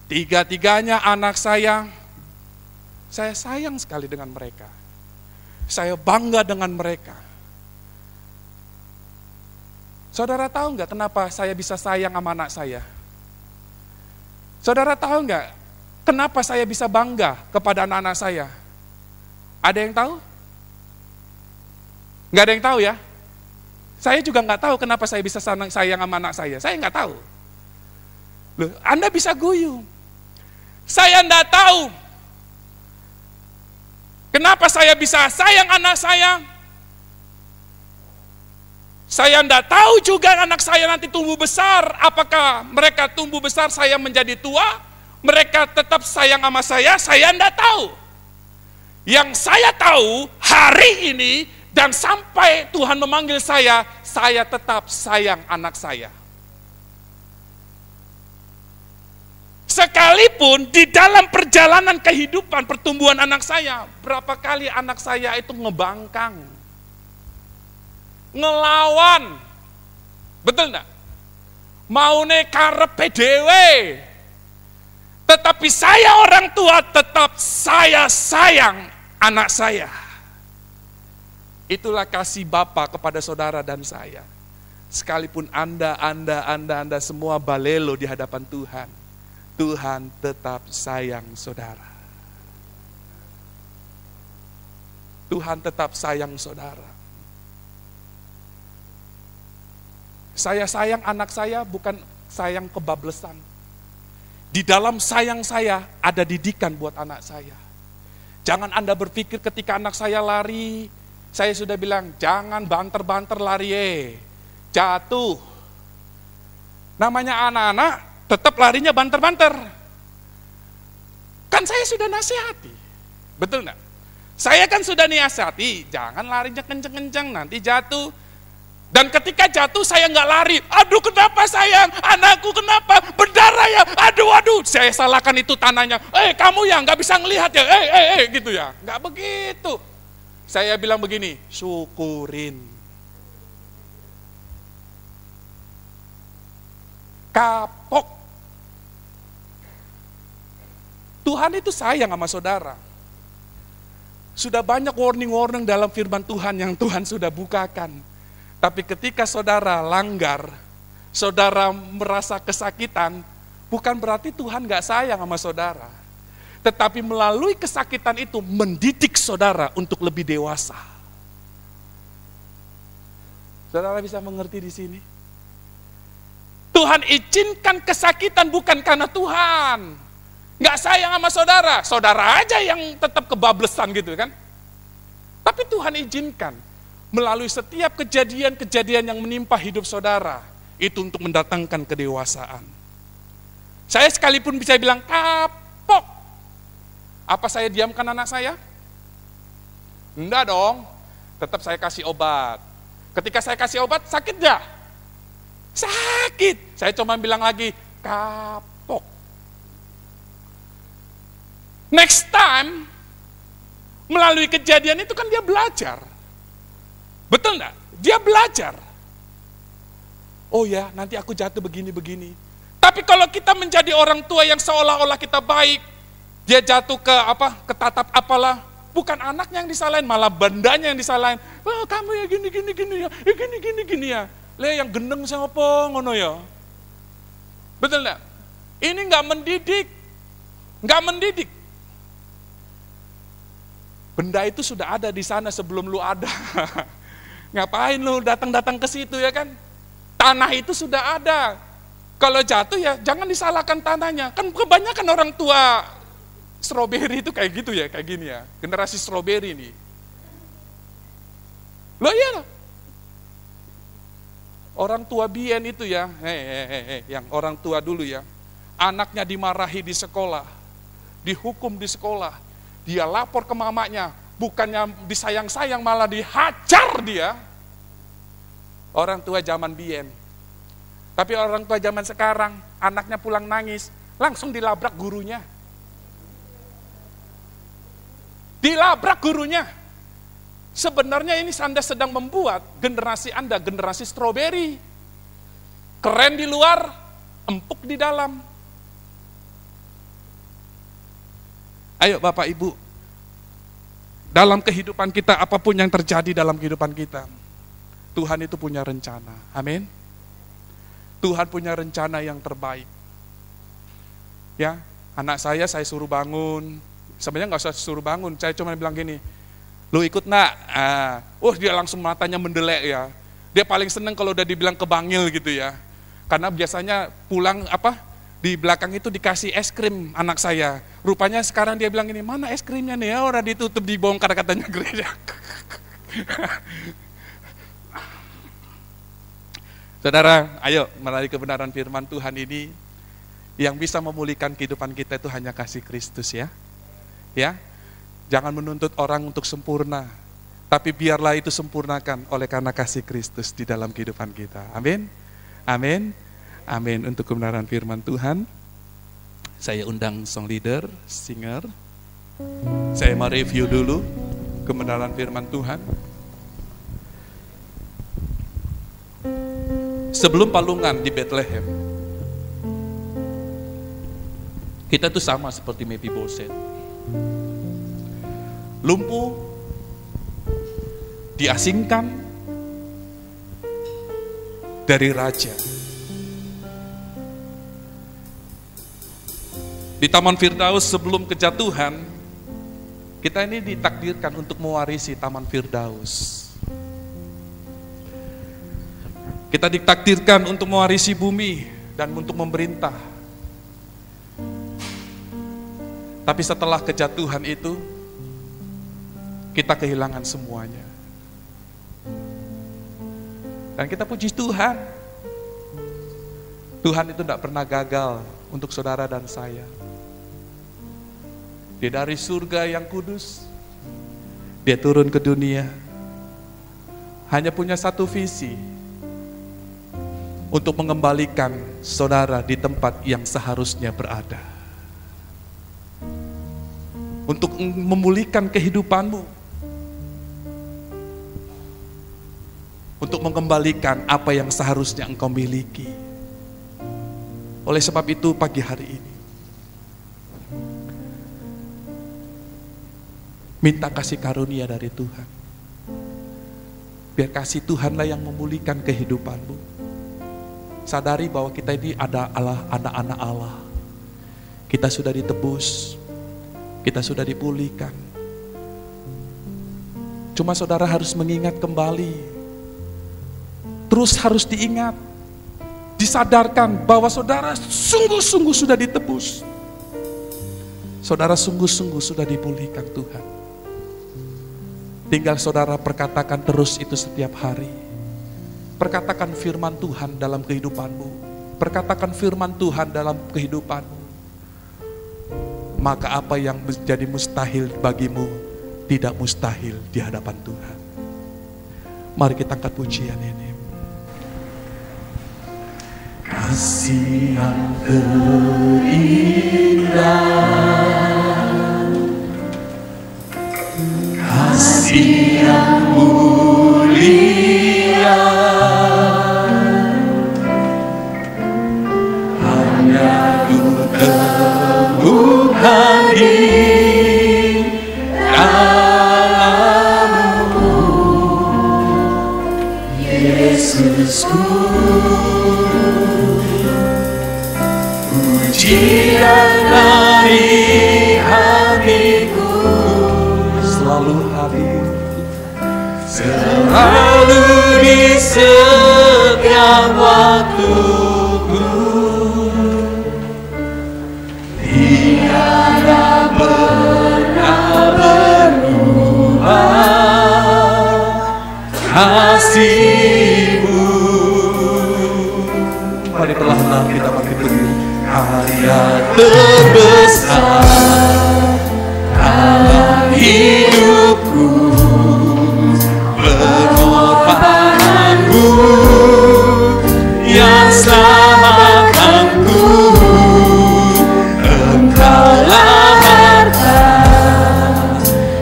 3-tiganya anak saya sayang sekali dengan mereka. Saya bangga dengan mereka. Saudara tahu nggak kenapa saya bisa sayang sama anak saya? Saudara tahu nggak kenapa saya bisa bangga kepada anak-anak saya? Ada yang tahu? Nggak ada yang tahu ya? Saya juga nggak tahu kenapa saya bisa sayang sama anak saya. Saya nggak tahu. Loh, Anda bisa guyu. Saya nggak tahu kenapa saya bisa sayang anak saya. Saya tidak tahu juga anak saya nanti tumbuh besar. Apakah mereka tumbuh besar saya menjadi tua? Mereka tetap sayang sama saya tidak tahu. Yang saya tahu hari ini dan sampai Tuhan memanggil saya tetap sayang anak saya. Sekalipun di dalam perjalanan kehidupan pertumbuhan anak saya, berapa kali anak saya itu ngebangkang, ngelawan, betul enggak? Mau karepe dhewe. Tetapi saya orang tua tetap saya sayang anak saya. Itulah kasih Bapa kepada saudara dan saya. Sekalipun Anda semua balelo di hadapan Tuhan, Tuhan tetap sayang saudara. Tuhan tetap sayang saudara. Saya sayang anak saya bukan sayang kebablasan. Di dalam sayang saya ada didikan buat anak saya. Jangan Anda berpikir ketika anak saya lari, saya sudah bilang jangan banter-banter lari jatuh. Namanya anak-anak tetap larinya banter-banter. Kan saya sudah nasihati. Betul enggak? Saya kan sudah nasihati, jangan larinya kenceng-kenceng, nanti jatuh. Dan ketika jatuh saya nggak lari. Aduh kenapa sayang? Anakku kenapa? Berdarah ya? Aduh. Saya salahkan itu tanahnya. Kamu ya nggak bisa ngelihat ya? Gitu ya. Nggak begitu. Saya bilang begini, syukurin. Kapok. Tuhan itu sayang sama saudara. Sudah banyak warning-warning dalam firman Tuhan yang Tuhan sudah bukakan. Tapi ketika saudara langgar, saudara merasa kesakitan, bukan berarti Tuhan gak sayang sama saudara. Tetapi melalui kesakitan itu mendidik saudara untuk lebih dewasa. Saudara bisa mengerti di sini? Tuhan izinkan kesakitan bukan karena Tuhan gak sayang sama saudara. Saudara aja yang tetap kebablasan gitu kan. Tapi Tuhan izinkan. Melalui setiap kejadian-kejadian yang menimpa hidup saudara, itu untuk mendatangkan kedewasaan. Saya sekalipun bisa bilang kapok. Apa saya diamkan anak saya? Enggak dong, tetap saya kasih obat. Ketika saya kasih obat, sakit enggak? Sakit. Saya cuma bilang lagi, kapok. Next time, melalui kejadian itu kan dia belajar. Betul enggak? dia belajar. Oh ya, nanti aku jatuh begini-begini. Tapi kalau kita menjadi orang tua yang seolah-olah kita baik, dia jatuh ke tatap apalah, bukan anaknya yang disalahin, malah bandanya yang disalahin. Oh, kamu ya gini ya. Le yang gendeng siapa ngono ya. Betul enggak? Ini enggak mendidik. Enggak mendidik. Benda itu sudah ada di sana sebelum lu ada. Ngapain lu datang-datang ke situ ya kan? Tanah itu sudah ada. Kalau jatuh ya jangan disalahkan tanahnya. Kan kebanyakan orang tua stroberi itu kayak gitu ya, kayak gini ya. Generasi stroberi nih. Loh iya. Orang tua bien itu ya, yang orang tua dulu ya. Anaknya dimarahi di sekolah, dihukum di sekolah. Dia lapor ke mamanya, bukannya disayang-sayang malah dihajar dia. Orang tua zaman bien. Tapi orang tua zaman sekarang, anaknya pulang nangis, langsung dilabrak gurunya. Dilabrak gurunya. Sebenarnya ini Anda sedang membuat generasi Anda, generasi stroberi. Keren di luar, empuk di dalam. Ayo Bapak Ibu, dalam kehidupan kita, apapun yang terjadi dalam kehidupan kita, Tuhan itu punya rencana. Amin. Tuhan punya rencana yang terbaik. Ya, anak saya suruh bangun. Sebenarnya nggak usah suruh bangun, saya cuma bilang gini, lu ikut nak? Dia langsung matanya mendelek ya. Dia paling seneng kalau udah dibilang kebangil gitu ya. Karena biasanya pulang di belakang itu dikasih es krim anak saya. Rupanya sekarang dia bilang gini, mana es krimnya nih? Ya udah ditutup, dibongkar katanya gereja. Saudara, ayo melalui kebenaran firman Tuhan ini, yang bisa memulihkan kehidupan kita itu hanya kasih Kristus ya. Ya, jangan menuntut orang untuk sempurna, tapi biarlah itu sempurnakan oleh karena kasih Kristus di dalam kehidupan kita. Amin, amin, amin. Untuk kebenaran firman Tuhan, saya undang song leader, singer. Saya mau review dulu kebenaran firman Tuhan. Sebelum palungan di Bethlehem, kita tuh sama seperti Mephiboset. Lumpuh, diasingkan dari raja. Di Taman Firdaus sebelum kejatuhan, kita ini ditakdirkan untuk mewarisi Taman Firdaus. Kita ditakdirkan untuk mewarisi bumi dan untuk memerintah. Tapi setelah kejatuhan itu, kita kehilangan semuanya. Dan kita puji Tuhan. Tuhan itu tidak pernah gagal untuk saudara dan saya. Dia dari surga yang kudus, dia turun ke dunia, hanya punya satu visi, untuk mengembalikan saudara di tempat yang seharusnya berada. Untuk memulihkan kehidupanmu. Untuk mengembalikan apa yang seharusnya engkau miliki. Oleh sebab itu pagi hari ini, minta kasih karunia dari Tuhan. Biar kasih Tuhanlah yang memulihkan kehidupanmu. Sadari bahwa kita ini ada Allah, anak-anak Allah. Kita sudah ditebus, kita sudah dipulihkan. Cuma saudara harus mengingat kembali. Terus harus diingat, disadarkan bahwa saudara sungguh-sungguh sudah ditebus. Saudara sungguh-sungguh sudah dipulihkan Tuhan. Tinggal saudara perkatakan terus itu setiap hari. Perkatakan firman Tuhan dalam kehidupanmu. Perkatakan firman Tuhan dalam kehidupanmu. Maka apa yang menjadi mustahil bagimu tidak mustahil di hadapan Tuhan. Mari kita angkat pujian ini. Kasih yang terindah, kasih yang mulia, dalam-Mu, Yesusku. Pujian dari hatiku selalu hadir, selalu di setiap waktuku. Tiada pernah berubah kasih-Mu. Mari perlahan kita makin berdiri. Karya terbesar dalam hidupku, pengorbananmu yang selamatkanku. Engkaulah harta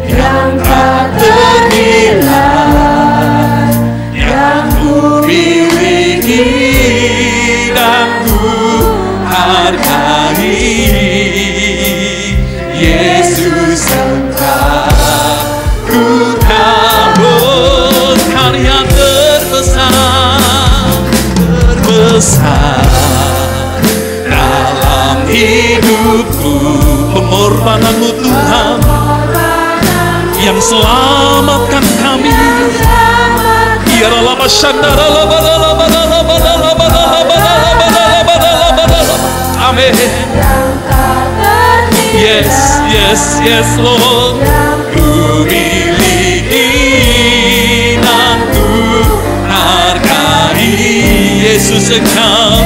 yang tak ternilai, yang ku miliki dan ku hargai. Yesus, Engkau ku tahu karya terbesar dalam hidupku. Pengorbanan-Mu Tuhan yang selamatkan kami. Amin. Yes, yes, yes, Lord. Ku miliki dan ku hargai. Yesus, Engkau